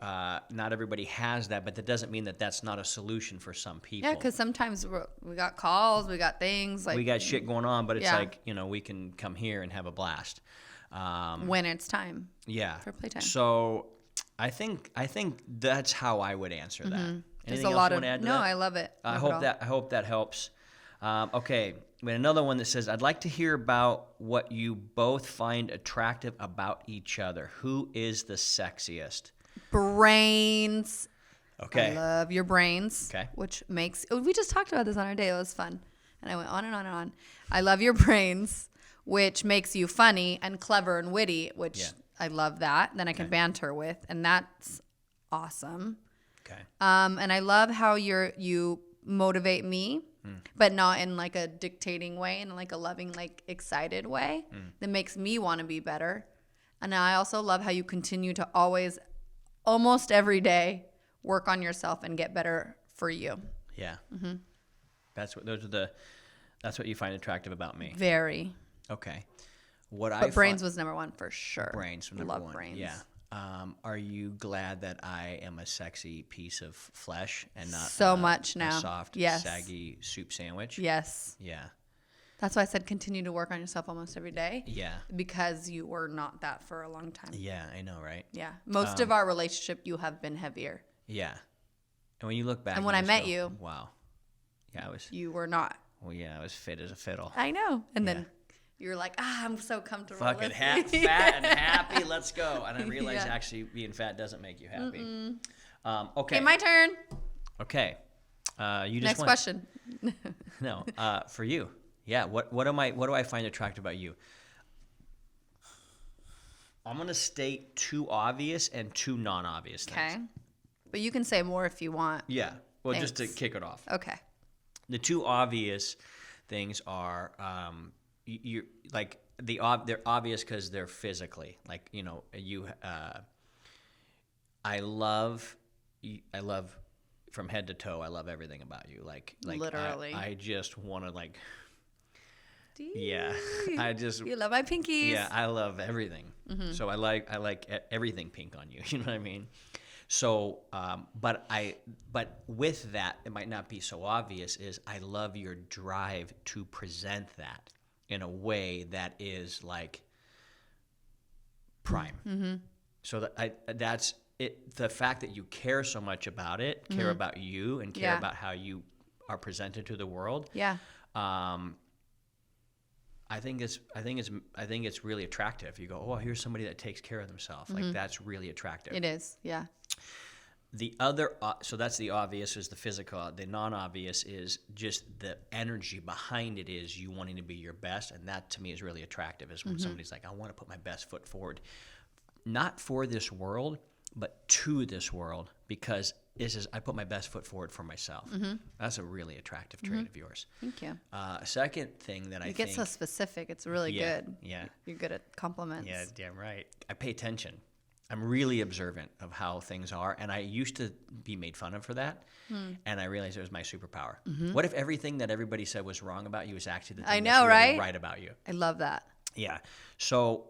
not everybody has that, but that doesn't mean that that's not a solution for some people. Yeah, because sometimes we got calls, we got things like we got shit going on, but it's Yeah. like, we can come here and have a blast. when it's time. Yeah. For playtime. So I think that's how I would answer that. There's Anything a else lot you of want to add to no, that? I love it. I Love it all. hope that helps. Okay, we had another one that says, I'd like to hear about what you both find attractive about each other. Who is the sexiest? Brains. Okay. I love your brains. Okay. Which makes we just talked about this on our day. It was fun. And I went on and on and on. I love your brains, which makes you funny and clever and witty, which Yeah. I love that. Then I can banter with, and that's awesome. Okay. And I love how you motivate me, but not in like a dictating way, in like a loving, like excited way that makes me want to be better. And I also love how you continue to always, almost every day, work on yourself and get better for you. Yeah. That's what you find attractive about me. Very. Okay. What But brains was number one for sure. brains from number Love one. brains. Yeah. Are you glad that I am a sexy piece of flesh and not so much now. a soft, Yes. saggy soup sandwich? Yes. Yeah. That's why I said continue to work on yourself almost every day. Yeah. Because you were not that for a long time. Yeah, I know, right? Yeah. Most of our relationship, you have been heavier. Yeah. And when you look back, And when I met you, wow. Yeah, you were not. Well, yeah, I was fit as a fiddle. I know. And Yeah. then you were like, I'm so comfortable. Fucking with fat me." and happy. Let's go. And I realized Yeah. actually being fat doesn't make you happy. Okay. Okay, my turn. Okay. You just Next went. question. No. For you. Yeah. What do I find attractive about you? I'm gonna state two obvious and two non-obvious things. Okay. But you can say more if you want. Yeah. Well, just to Thanks. kick it off. Okay. The two obvious things are you like they're obvious because they're physically like I love from head to toe. I love everything about you. Like Literally. I just want to yeah. I just You love my pinkies. yeah. I love everything. So I like everything pink on you. You know what I mean? So, but with that, it might not be so obvious. Is I love your drive to present that in a way that is like prime. Mm-hmm. So that's it. The fact that you care so much about it, care about you, and care Yeah. about how you are presented to the world. Yeah. I think it's really attractive. You go, oh, here's somebody that takes care of themselves. Like that's really attractive. It is. Yeah. The other, so that's the obvious is the physical. The non-obvious is just the energy behind it is you wanting to be your best, and that to me is really attractive. Is when somebody's like, I want to put my best foot forward, not for this world, but to this world, because I put my best foot forward for myself. That's a really attractive trait of yours. Thank you. A second thing that I You think get so specific. It's really Yeah, good. yeah. You're good at compliments. Yeah, damn right. I pay attention. I'm really observant of how things are, and I used to be made fun of for that, and I realized it was my superpower. What if everything that everybody said was wrong about you was actually the thing I that's know, really right? right about you? I love that. Yeah. So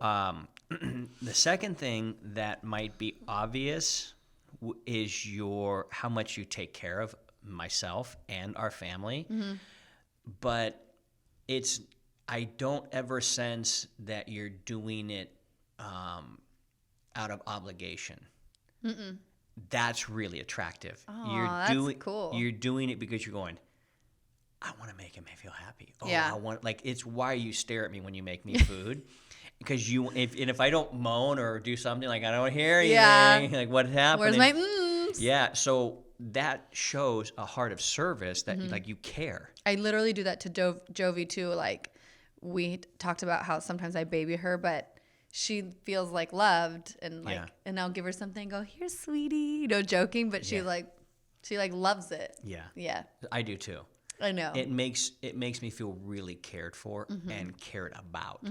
the second thing that might be obvious is how much you take care of myself and our family, but I don't ever sense that you're doing it out of obligation. That's really attractive. Aw, that's cool. You're doing it because you're going, I want to make him feel happy. Oh, Yeah. I want it's why you stare at me when you make me food. Because if I don't moan or do something like I don't hear anything, Yeah. like what happened? Where's my mms? Yeah, so that shows a heart of service that like you care. I literally do that to Jovi too. Like we talked about how sometimes I baby her, but she feels like loved and like, Yeah. and I'll give her something and go, here, sweetie, joking, but she Yeah. loves it. Yeah. Yeah. I do too. I know. It makes me feel really cared for and cared about.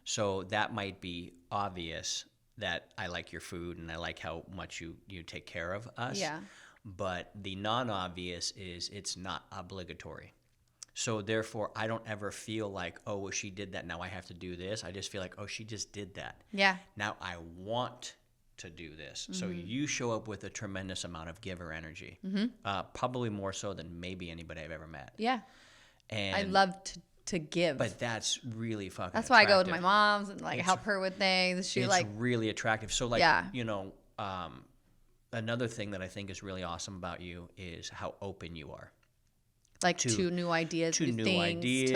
So that might be obvious that I like your food and I like how much you take care of us. Yeah. But the non-obvious is it's not obligatory. So therefore, I don't ever feel like, oh, well, she did that, now I have to do this. I just feel like, oh, she just did that. Yeah. Now I want to do this. So you show up with a tremendous amount of giver energy, probably more so than maybe anybody I've ever met. Yeah. And I love to give. but that's really fucking That's why I go with my attractive. mom's and like help her with things. She It's like, really attractive. So like, Yeah. Another thing that I think is really awesome about you is how open you are. to new ideas, To new things, ideas,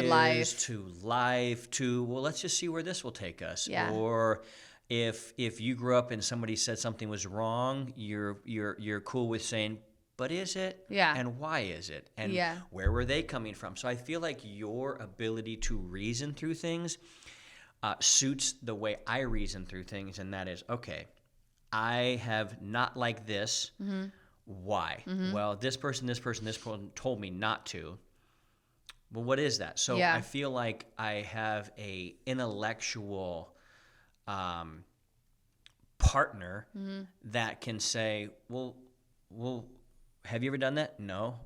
to life. well, let's just see where this will take us. Yeah. Or if you grew up and somebody said something was wrong, you're cool with saying, but is it? Yeah. And why is it? And Yeah. where were they coming from? So I feel like your ability to reason through things suits the way I reason through things, and that is, okay, I have not liked this. Why? Well, this person told me not to. Well, what is that? So Yeah. I feel like I have a intellectual partner that can say, well, have you ever done that? No.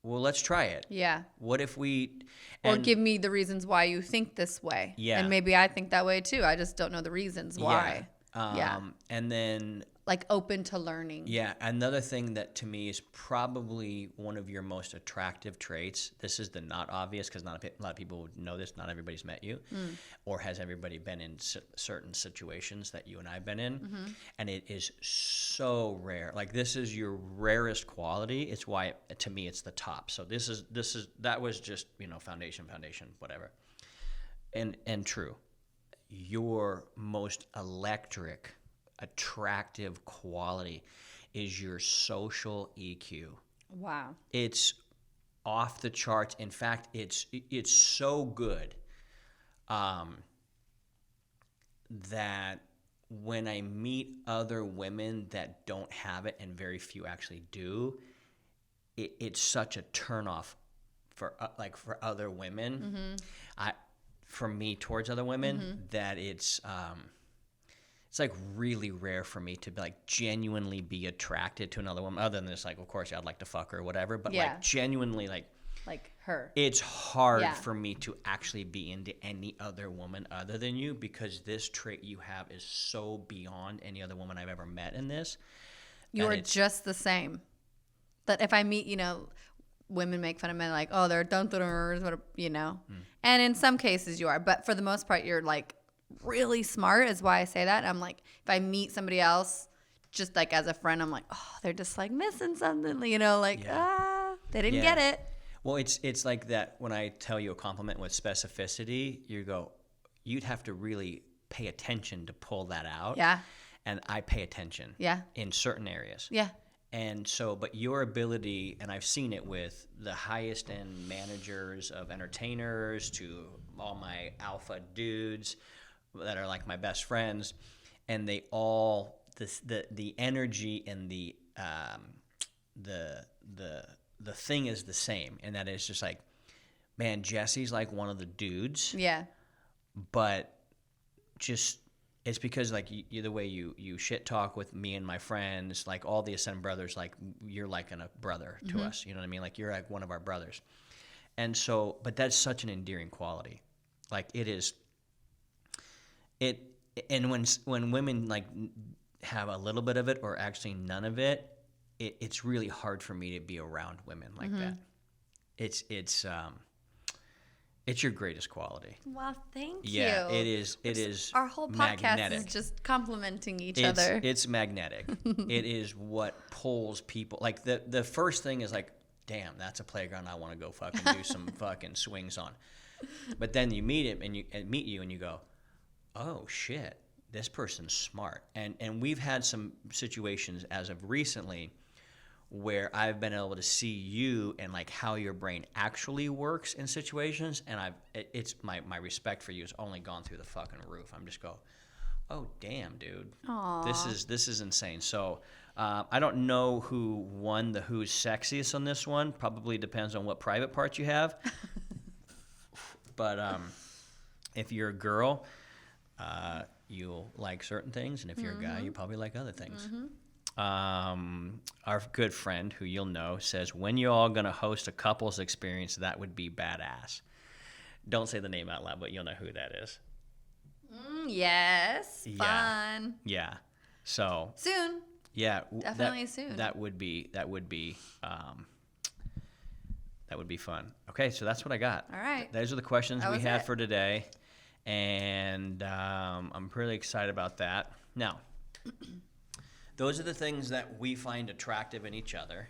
Well, let's try it. Yeah. What if we... Or and- give me the reasons why you think this way. Yeah. And maybe I think that way too. I just don't know the reasons why. Yeah. And then Like open to learning. yeah, another thing that to me is probably one of your most attractive traits. This is the not obvious because not a lot of people would know this. Not everybody's met you, or has everybody been in certain situations that you and I've been in, and it is so rare. Like this is your rarest quality. It's why to me it's the top. So that was just foundation, whatever, and true. Your most electric, attractive quality is your social EQ. Wow. It's off the charts. In fact, it's so good that when I meet other women that don't have it, and very few actually do, it's such a turnoff for other women. For me towards other women, that it's like really rare for me to like genuinely be attracted to another woman, other than this, like, of course, I'd like to fuck her or whatever, but like genuinely like her. It's hard for me to actually be into any other woman other than you, because this trait you have is so beyond any other woman I've ever met in this. You are just the same. That if I meet, women make fun of men like, oh, they're dun-dun-dun, and in some cases you are, but for the most part you're like really smart, is why I say that. I'm like, if I meet somebody else just like as a friend, I'm like, oh, they're just like missing something, they didn't get it. Well, it's like that when I tell you a compliment with specificity, you'd have to really pay attention to pull that out. Yeah. And I pay attention. Yeah. In certain areas. Yeah. And so, but your ability, and I've seen it with the highest end managers of entertainers to all my alpha dudes that are like my best friends, and they all, the energy and the thing is the same, and that is just like, man, Jesse's like one of the dudes. Yeah. But just, it's because like the way you shit talk with me and my friends, like all the Ascend brothers, like you're like a brother to us. You know what I mean? Like you're like one of our brothers. And so, but that's such an endearing quality. Like it is. And when women like have a little bit of it or actually none of it, it's really hard for me to be around women like that. It's your greatest quality. Well, thank you. Yeah, it is. Our whole podcast magnetic. is just complimenting each other. It's magnetic. It is what pulls people. Like the first thing is like, damn, that's a playground I want to go fucking do some fucking swings on. But then you meet him and you go, oh shit, this person's smart. And we've had some situations as of recently where I've been able to see you and like how your brain actually works in situations, and it's my respect for you has only gone through the fucking roof. I'm just oh damn, dude. Aww. This is insane. So I don't know who won the who's sexiest on this one. Probably depends on what private parts you have. But if you're a girl, you'll like certain things, and if you're a guy, you probably like other things. Our good friend, who you'll know, says, when you all going to host a couples experience, that would be badass. Don't say the name out loud, but you'll know who that is. Yes. Fun. Yeah. So. Soon. Yeah. Definitely soon. That would be fun. Okay, so that's what I got. All right. Those are the questions we had it. for today. And I'm really excited about that. Now, those are the things that we find attractive in each other.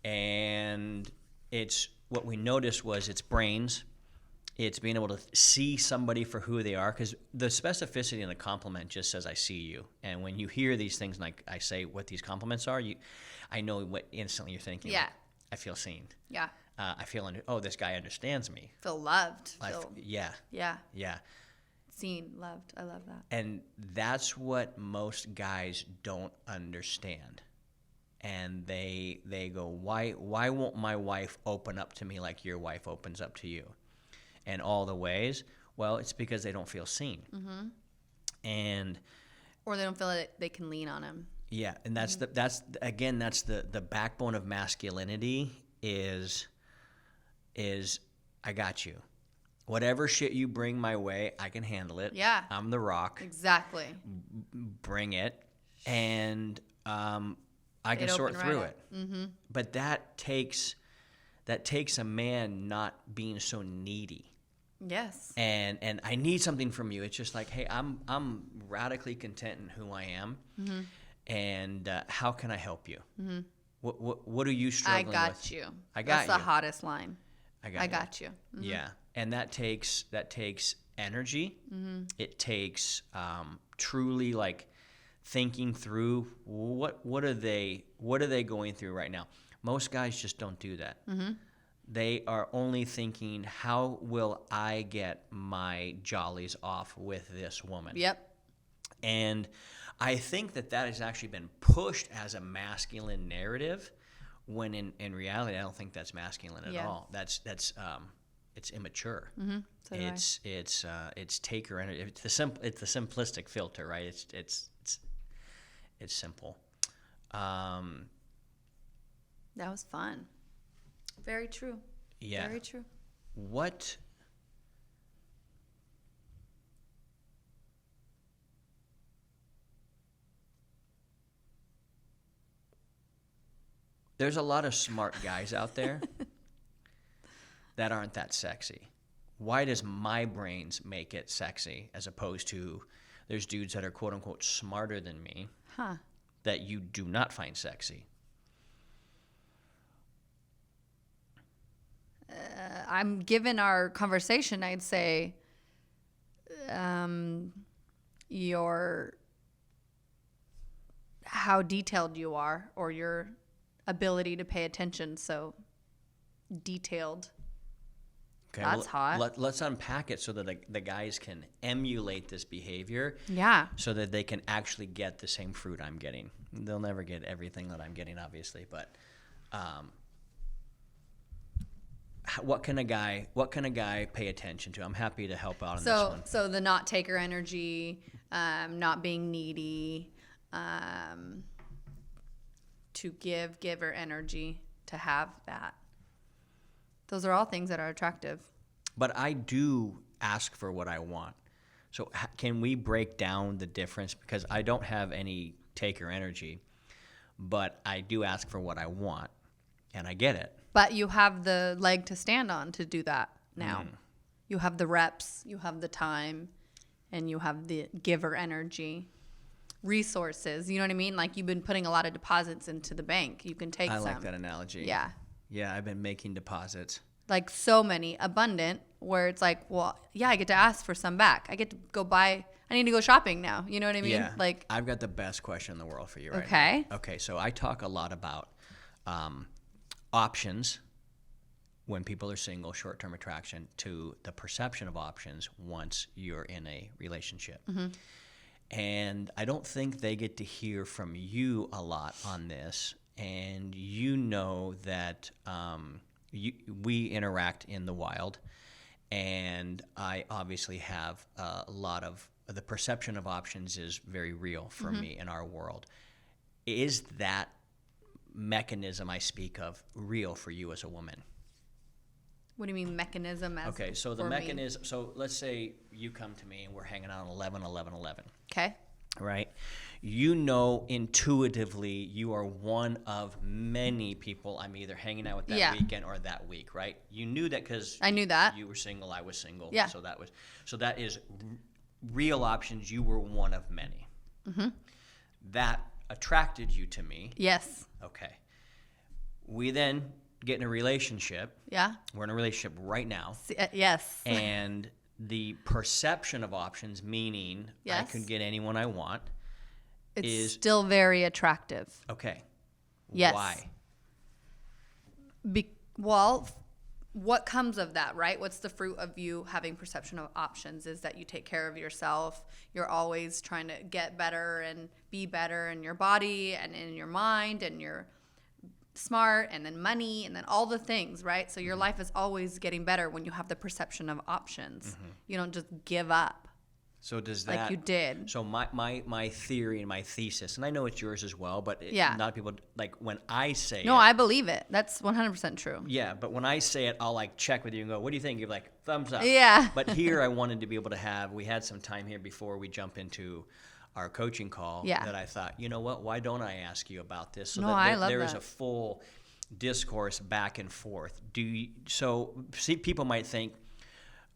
And it's what we noticed was it's brains. It's being able to see somebody for who they are, because the specificity in the compliment just says, I see you. And when you hear these things, like I say what these compliments are, I know what instantly you're thinking. Yeah. Like, I feel seen. Yeah. I feel, this guy understands me. Feel loved. Yeah. Yeah. Yeah. Seen, loved. I love that. And that's what most guys don't understand. And they go, why won't my wife open up to me like your wife opens up to you? And all the ways. Well, it's because they don't feel seen. And or they don't feel that they can lean on him. Yeah, and that's the backbone of masculinity is I got you. Whatever shit you bring my way, I can handle it. Yeah. I'm the rock. Exactly. Bring it. And I can sort through it. Mm-hmm. But that takes a man not being so needy. Yes. And I need something from you. It's just like, hey, I'm radically content in who I am. Mm-hmm. And how can I help you? Mm-hmm. What are you struggling with? I got you. I got you. That's the hottest line. I got you. Mm-hmm. Yeah. And that takes energy. Mm-hmm. It takes truly like thinking through what are they going through right now. Most guys just don't do that. Mm-hmm. They are only thinking, how will I get my jollies off with this woman? Yep. And I think that has actually been pushed as a masculine narrative, when in reality, I don't think that's masculine at all. That's it's immature. Mm-hmm. So it's taker energy. It's the simplistic filter, right? It's simple. That was fun. Very true. Yeah. Very true. What? There's a lot of smart guys out there that aren't that sexy. Why does my brains make it sexy as opposed to there's dudes that are quote unquote smarter than me that you do not find sexy? I'm given our conversation, I'd say how detailed you are, or your ability to pay attention. So detailed. Okay, that's hot. Let's unpack it so that the guys can emulate this behavior. Yeah. So that they can actually get the same fruit I'm getting. They'll never get everything that I'm getting, obviously, but what can a guy pay attention to? I'm happy to help out on this one. So the not taker energy, not being needy, to giver energy, to have that. Those are all things that are attractive. But I do ask for what I want. So can we break down the difference? Because I don't have any taker energy, but I do ask for what I want, and I get it. But you have the leg to stand on to do that now. You have the reps, you have the time, and you have the giver energy. Resources, you know what I mean? Like, you've been putting a lot of deposits into the bank. You can take some. I like that analogy. Yeah. Yeah, I've been making deposits. Like, so many, abundant, where it's like, well, yeah, I get to ask for some back. I get to go buy, I need to go shopping now. You know what I mean? Yeah. Like, I've got the best question in the world for you right now. Okay, so I talk a lot about options when people are single, short-term attraction, to the perception of options once you're in a relationship. Mm-hmm. And I don't think they get to hear from you a lot on this. And you know that we interact in the wild, and I obviously have a lot of the perception of options is very real for me in our world. Is that mechanism I speak of real for you as a woman? what do you mean mechanism? Okay, so the mechanism, so let's say you come to me and we're hanging out on 11-11-11. Okay. Right? You know intuitively you are one of many people I'm either hanging out with that weekend or that week, right? You knew that because I knew that. You were single, I was single. Yeah. So that is real options. You were one of many. Mm-hmm. That attracted you to me. Yes. Okay. We then get in a relationship. Yeah. We're in a relationship right now. Yes. And the perception of options, meaning I could get anyone I want, is still very attractive. Okay. Yes. Why? Well, what comes of that, right? What's the fruit of you having perception of options is that you take care of yourself. You're always trying to get better and be better in your body and in your mind, and you're smart, and then money, and then all the things, right? So your life is always getting better when you have the perception of options. Mm-hmm. You don't just give up. So does that, like you did. So my theory and my thesis, and I know it's yours as well, but Yeah. a lot of people, like when I say No, it, I believe it. That's 100% true. yeah, but when I say it, I'll like check with you and go, what do you think? You're like, thumbs up. Yeah. But here I wanted to be able to we had some time here before we jump into our coaching call Yeah. that I thought, you know what, why don't I ask you about this? So No, that I love there is that. a full discourse back and forth. See, people might think,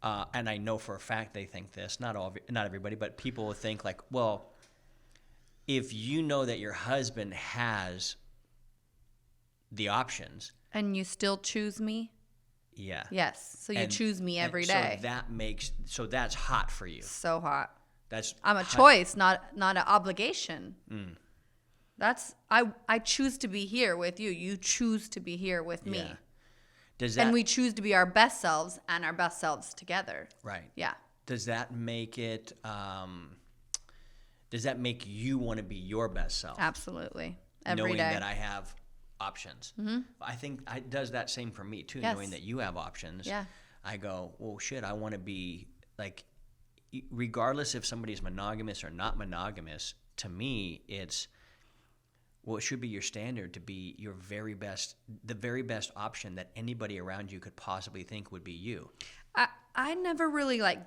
and I know for a fact they think this, not everybody, but people will think like, well, if you know that your husband has the options, And you still choose me? yeah. Yes. So you choose me every So day. that's hot for you. So hot. That's I'm a hot. choice, not an obligation. That's I choose to be here with you. You choose to be here with me. Yeah. Does that And we choose to be our best selves and our best selves together. right? Yeah. Does that make it? Does that make you want to be your best self? Absolutely. Every knowing day. that I have options. Mm-hmm. I think it does that same for me too. Yes. Knowing that you have options. Yeah. I go, well, shit. I want to be like, regardless if somebody's monogamous or not monogamous. To me, it should be your standard to be your very best, the very best option that anybody around you could possibly think would be you. I never really like,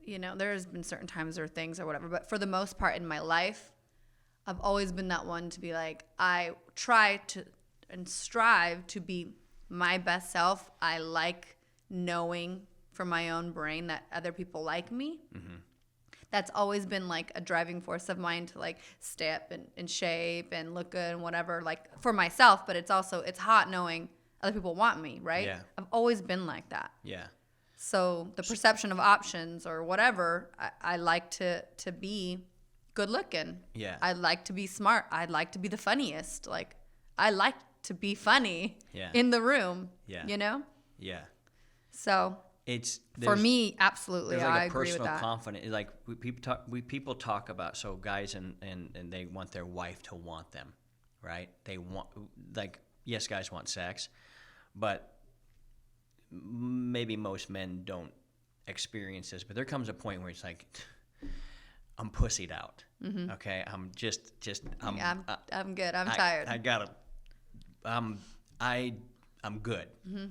there's been certain times or things or whatever, but for the most part in my life, I've always been that one to be like, I try to and strive to be my best self. I like knowing from my own brain that other people like me. Mm-hmm. That's always been like a driving force of mine to like stay up in shape and look good and whatever, like for myself, but it's hot knowing other people want me, right? Yeah. I've always been like that. Yeah. So the perception of options or whatever, I like to be good looking. Yeah. I like to be smart. I like to be the funniest. Like I like to be funny in the room. Yeah. Yeah. So for me, absolutely, there's like I a agree with personal that. confidence. Like people talk about, so guys and they want their wife to want them, right? They want, like, yes, guys want sex, but maybe most men don't experience this. But there comes a point where it's like, I'm pussied out. Mm-hmm. Okay, I'm I'm good. I'm tired. I'm good. Mm-hmm.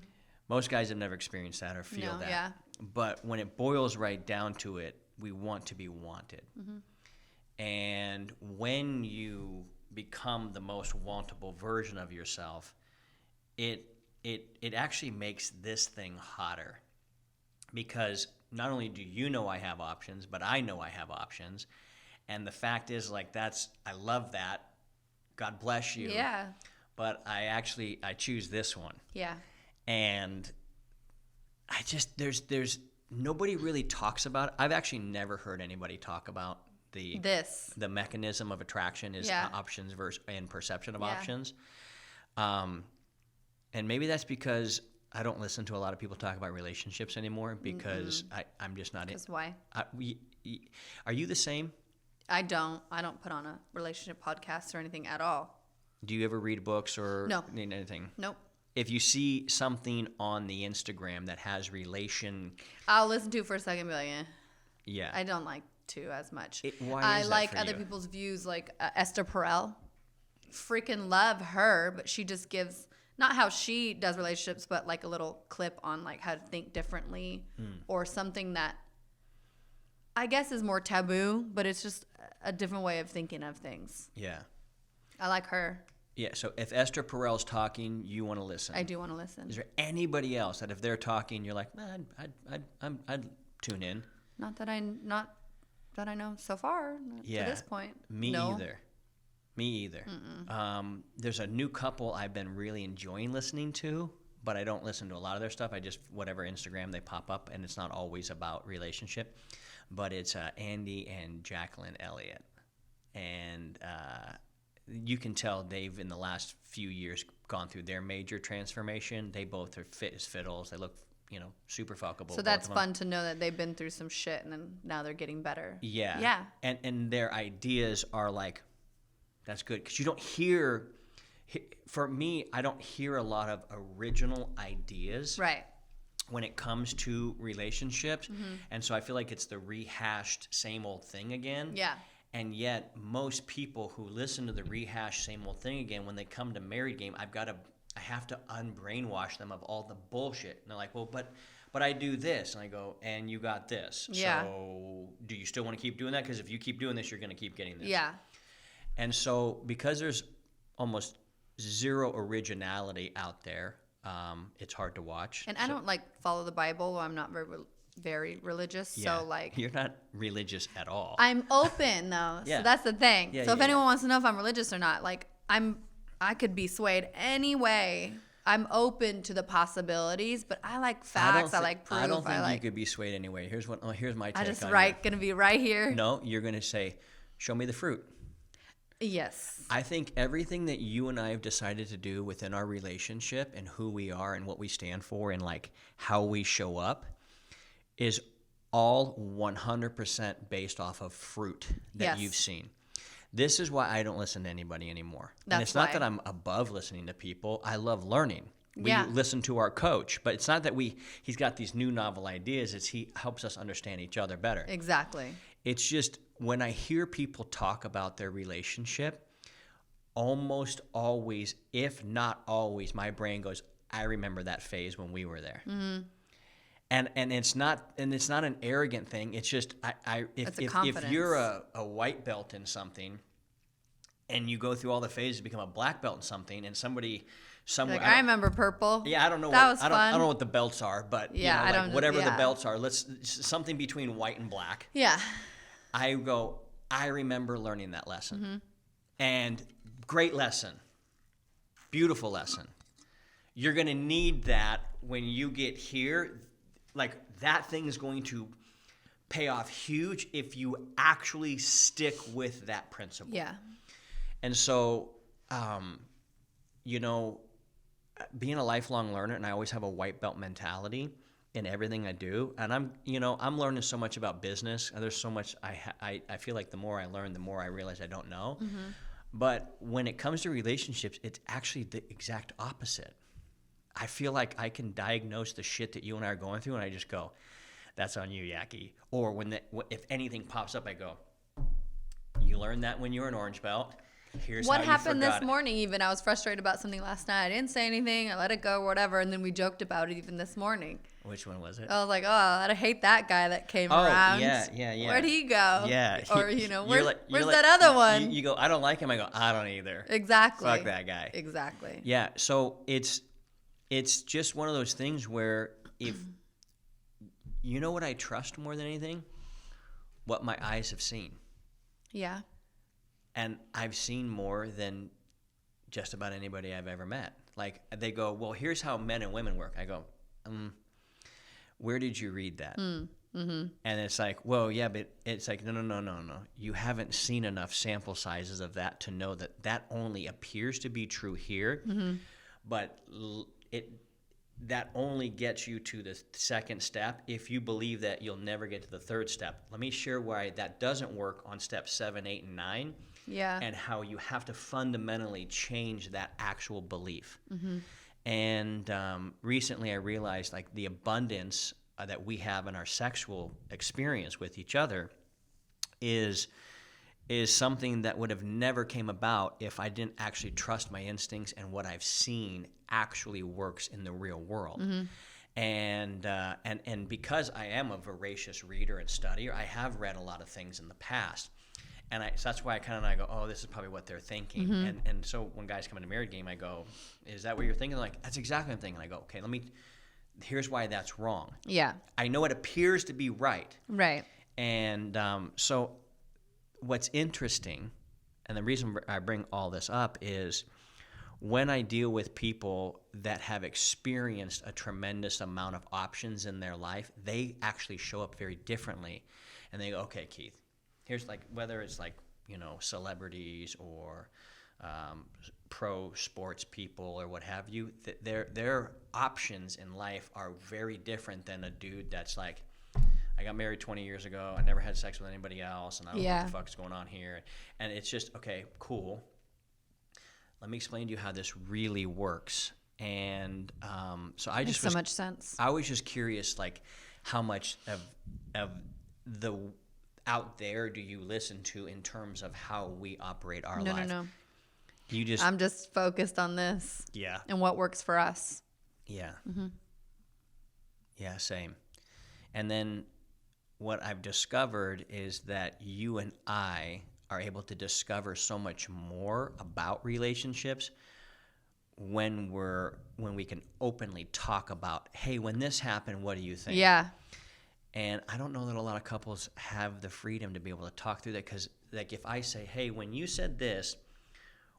Most guys have never experienced that or feel that. Yeah. But when it boils right down to it, we want to be wanted. Mm-hmm. And when you become the most wantable version of yourself, it actually makes this thing hotter. Because not only do you know I have options, but I know I have options. And the fact is, like, I love that. God bless you. Yeah. But I choose this one. Yeah. And there's nobody really talks about it. I've actually never heard anybody talk about the mechanism of attraction is options and perception of options. And maybe that's because I don't listen to a lot of people talk about relationships anymore because I'm just not in. Because why? Are you the same? I don't put on a relationship podcast or anything at all. Do you ever read books or No. anything? Nope. If you see something on the Instagram that has I'll listen to it for a second and be like, yeah. I don't like to as much. Why I is that like for other you? people's views, like Esther Perel. Freaking love her, but she just gives, not how she does relationships, but like a little clip on like how to think differently or something that I guess is more taboo, but it's just a different way of thinking of things. Yeah. I like her. Yeah, so if Esther Perel's talking, you want to listen. I do want to listen. Is there anybody else that if they're talking, you're like, I'd tune in? Not that I know so far to this point. Me either. There's a new couple I've been really enjoying listening to, but I don't listen to a lot of their stuff. I just, whatever Instagram they pop up, and it's not always about relationship, but it's Andy and Jacqueline Elliott. And you can tell they've, in the last few years, gone through their major transformation. They both are fit as fiddles. They look, super fuckable. So that's fun to know that they've been through some shit and then now they're getting better. Yeah. Yeah. And their ideas are like, that's good. Because you don't hear, for me, I don't hear a lot of original ideas. Right. when it comes to relationships. And so I feel like it's the rehashed same old thing again. Yeah. And yet most people who listen to the rehashed same old thing again, when they come to married game, I have to unbrainwash them of all the bullshit. And they're like, well, but I do this. And I go, and you got this. Yeah. So do you still want to keep doing that? Because if you keep doing this, you're going to keep getting this. Yeah. And so because there's almost zero originality out there, it's hard to watch. And I don't like follow the Bible. I'm not very religious. Yeah. So like, you're not religious at all. I'm open though. Yeah. So that's the thing. Yeah, so if yeah, anyone wants to know if I'm religious or not, like I could be swayed any way. I'm open to the possibilities, but I like facts. I like proof. I don't think you could be swayed anyway. Here's my take. I just on gonna be right here. No, you're gonna say, show me the fruit. Yes. I think everything that you and I have decided to do within our relationship and who we are and what we stand for and like how we show up is all 100% based off of fruit that Yes. you've seen. This is why I don't listen to anybody anymore. And That's it's not why. that I'm above listening to people. I love learning. We Yeah. listen to our coach, but it's not that he's got these new novel ideas. It's he helps us understand each other better. Exactly. It's just when I hear people talk about their relationship, almost always, if not always, my brain goes, I remember that phase when we were there. Mm-hmm. And it's not an arrogant thing. It's just if you're a white belt in something and you go through all the phases to become a black belt in something, and somebody somewhere Like I remember purple. yeah, I don't know That what was I don't fun. know what the belts are, but Yeah, you know, I like don't- whatever the yeah. belts are, something between white and black. Yeah. I go, I remember learning that lesson. Mm-hmm. And great lesson. Beautiful lesson. You're going to need that when you get here. Like that thing is going to pay off huge if you actually stick with that principle. Yeah. And so, you know, being a lifelong learner, and I always have a white belt mentality in everything I do. And I'm learning so much about business. And there's so much I feel like the more I learn, the more I realize I don't know. Mm-hmm. But when it comes to relationships, it's actually the exact opposite. I feel like I can diagnose the shit that you and I are going through, and I just go, that's on you, Yaki. Or if anything pops up, I go, you learned that when you were an orange belt. Here's What how you happened this forgot it. morning even? I was frustrated about something last night. I didn't say anything. I let it go, whatever. And then we joked about it even this morning. Which one was it? I was like, oh, I hate that guy that came Oh, around. yeah. Where'd he go? Yeah. Or, You're where's like- that other one? You go, I don't like him. I go, I don't either. Exactly. Fuck that guy. Exactly. Yeah, so it's just one of those things where if you know what I trust more than anything, what my eyes have seen. Yeah. And I've seen more than just about anybody I've ever met. Like they go, well, here's how men and women work. I go, where did you read that? Mm-hmm. And it's like, well, yeah, but it's like, no. You haven't seen enough sample sizes of that to know that only appears to be true here, but that only gets you to the second step if you believe that you'll never get to the third step. Let me share why that doesn't work on steps 7, 8, and 9. Yeah. And how you have to fundamentally change that actual belief. Mm-hmm. And recently I realized like the abundance that we have in our sexual experience with each other is something that would have never came about if I didn't actually trust my instincts and what I've seen actually works in the real world. Mm-hmm. And because I am a voracious reader and studier, I have read a lot of things in the past. And so that's why I go, oh, this is probably what they're thinking. Mm-hmm. And so when guys come into married game, I go, is that what you're thinking? They're like, that's exactly what I'm thinking. And I go, okay, here's why that's wrong. Yeah. I know it appears to be right. Right. And so what's interesting, and the reason I bring all this up is when I deal with people that have experienced a tremendous amount of options in their life, they actually show up very differently. And they go, okay, Keith, here's like, whether it's like, celebrities or pro sports people or what have you, their options in life are very different than a dude that's like, I got married 20 years ago, I never had sex with anybody else, and I don't know what the fuck's going on here. And it's just, okay, cool. Let me explain to you how this really works. And so I Makes just so was, much sense. I was just curious, like, how much of the out there do you listen to in terms of how we operate our life? No. You just, I'm just focused on this yeah, and what works for us. yeah, yeah, same. And then what I've discovered is that you and I are able to discover so much more about relationships when we can openly talk about, hey, when this happened, what do you think? Yeah. And I don't know that a lot of couples have the freedom to be able to talk through that, because, like, if I say, hey, when you said this,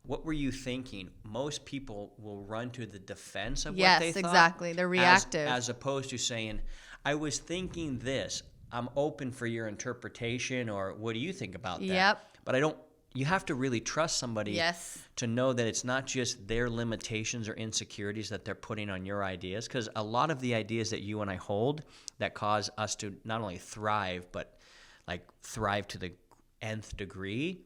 what were you thinking? Most people will run to the defense of what they Yes, thought. exactly. They're reactive. As opposed to saying, I was thinking this. I'm open for your interpretation, or what do you think about that? Yep. But you have to really trust somebody Yes. to know that it's not just their limitations or insecurities that they're putting on your ideas, because a lot of the ideas that you and I hold that cause us to not only thrive, but like thrive to the nth degree,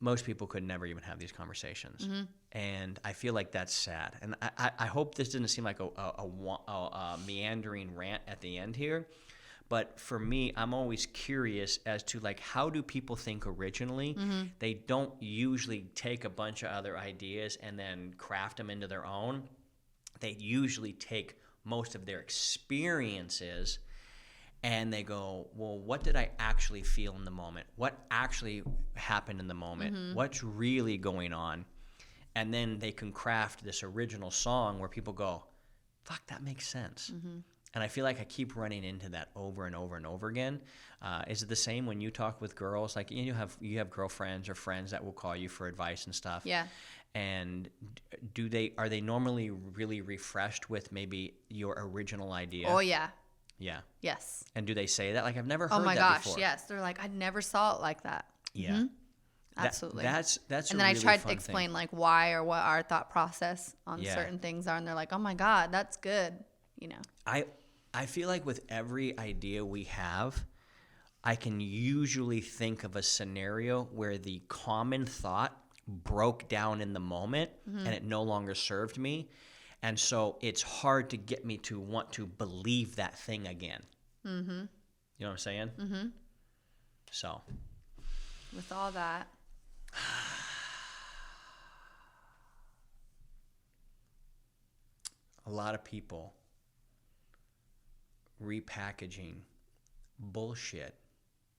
most people could never even have these conversations. And I feel like that's sad. And I hope this didn't seem like a meandering rant at the end here. But for me, I'm always curious as to, like, how do people think originally? They don't usually take a bunch of other ideas and then craft them into their own. They usually take most of their experiences and they go, well, what did I actually feel in the moment? What actually happened in the moment? What's really going on? And then they can craft this original song where people go, fuck, that makes sense. And I feel like I keep running into that over and over and over again. Is it the same when you talk with girls? Like, you have girlfriends or friends that will call you for advice and stuff. Yeah. And are they normally really refreshed with maybe your original idea? Oh, yeah. Yeah. Yes. And do they say that? Like, I've never heard Oh, my that gosh. before. Yes. They're like, I never saw it like that. Yeah. Absolutely. That's and then a I really tried fun to explain thing. like why or what our thought process on Yeah. certain things are, and they're like, "Oh my God, that's good," I feel like with every idea we have, I can usually think of a scenario where the common thought broke down in the moment and it no longer served me. And so it's hard to get me to want to believe that thing again. You know what I'm saying? So. With all that, A lot of people repackaging bullshit,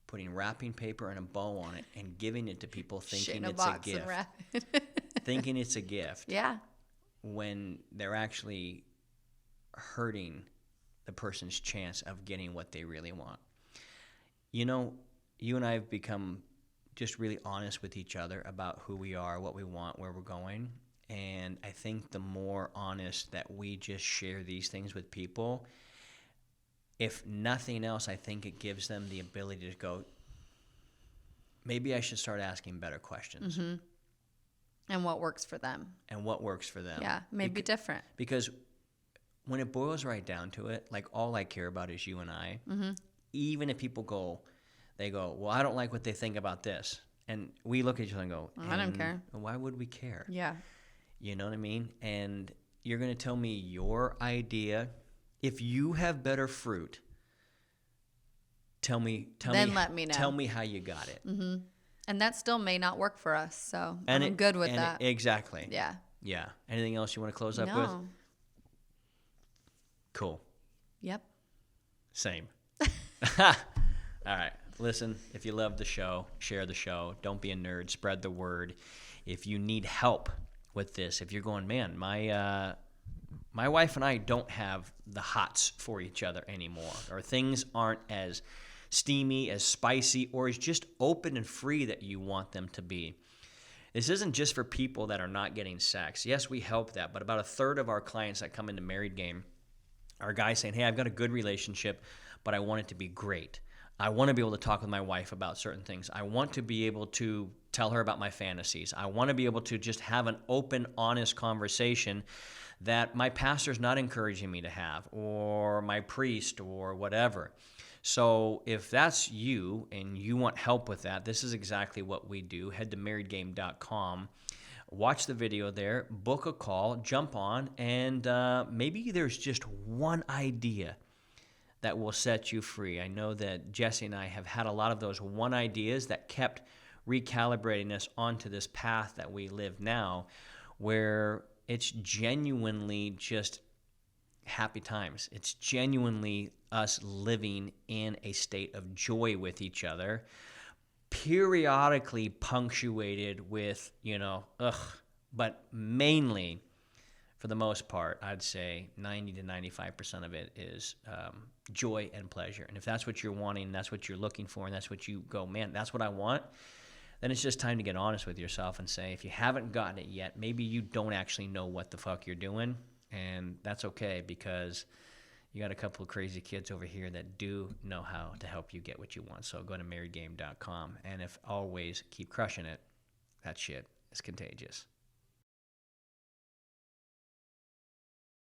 putting wrapping paper and a bow on it and giving it to people shit thinking in a it's a box and gift. wrap it. Thinking it's a gift. Yeah. When they're actually hurting the person's chance of getting what they really want. You know, you and I have become just really honest with each other about who we are, what we want, where we're going. And I think the more honest that we just share these things with people, if nothing else, I think it gives them the ability to go, maybe I should start asking better questions. And what works for them. And what works for them. Yeah. Maybe different. Because when it boils right down to it, like, all I care about is you and I. Even if people go, well, I don't like what they think about this. And we look at each other and go, I don't care. Why would we care? Yeah. You know what I mean? And you're going to tell me your idea. If you have better fruit, tell me. Let me know. Tell me how you got it. And that still may not work for us. So And I'm good with that. Exactly. Yeah. Yeah. Anything else you want to close up with? No. Cool. Yep. Same. All right. Listen, if you love the show, share the show. Don't be a nerd. Spread the word. If you need help with this, if you're going, man, my wife and I don't have the hots for each other anymore, or things aren't as steamy, as spicy, or as just open and free that you want them to be. This isn't just for people that are not getting sex. Yes, we help that, but about a third of our clients that come into Married Game are guys saying, hey, I've got a good relationship, but I want it to be great. I want to be able to talk with my wife about certain things. I want to be able to tell her about my fantasies. I want to be able to just have an open, honest conversation that my pastor's not encouraging me to have, or my priest, or whatever. So if that's you and you want help with that, this is exactly what we do. Head to marriedgame.com, watch the video there, book a call, jump on, and maybe there's just one idea that will set you free. I know that Jessie and I have had a lot of those one ideas that kept recalibrating us onto this path that we live now, where it's genuinely just happy times. It's genuinely us living in a state of joy with each other, periodically punctuated with, but mainly, for the most part, I'd say 90 to 95% of it is joy and pleasure. And if that's what you're wanting, that's what you're looking for, and that's what you go, man, that's what I want, then it's just time to get honest with yourself and say, if you haven't gotten it yet, maybe you don't actually know what the fuck you're doing, and that's okay, because you got a couple of crazy kids over here that do know how to help you get what you want. So go to marriedgame.com, and if always, keep crushing it. That shit is contagious.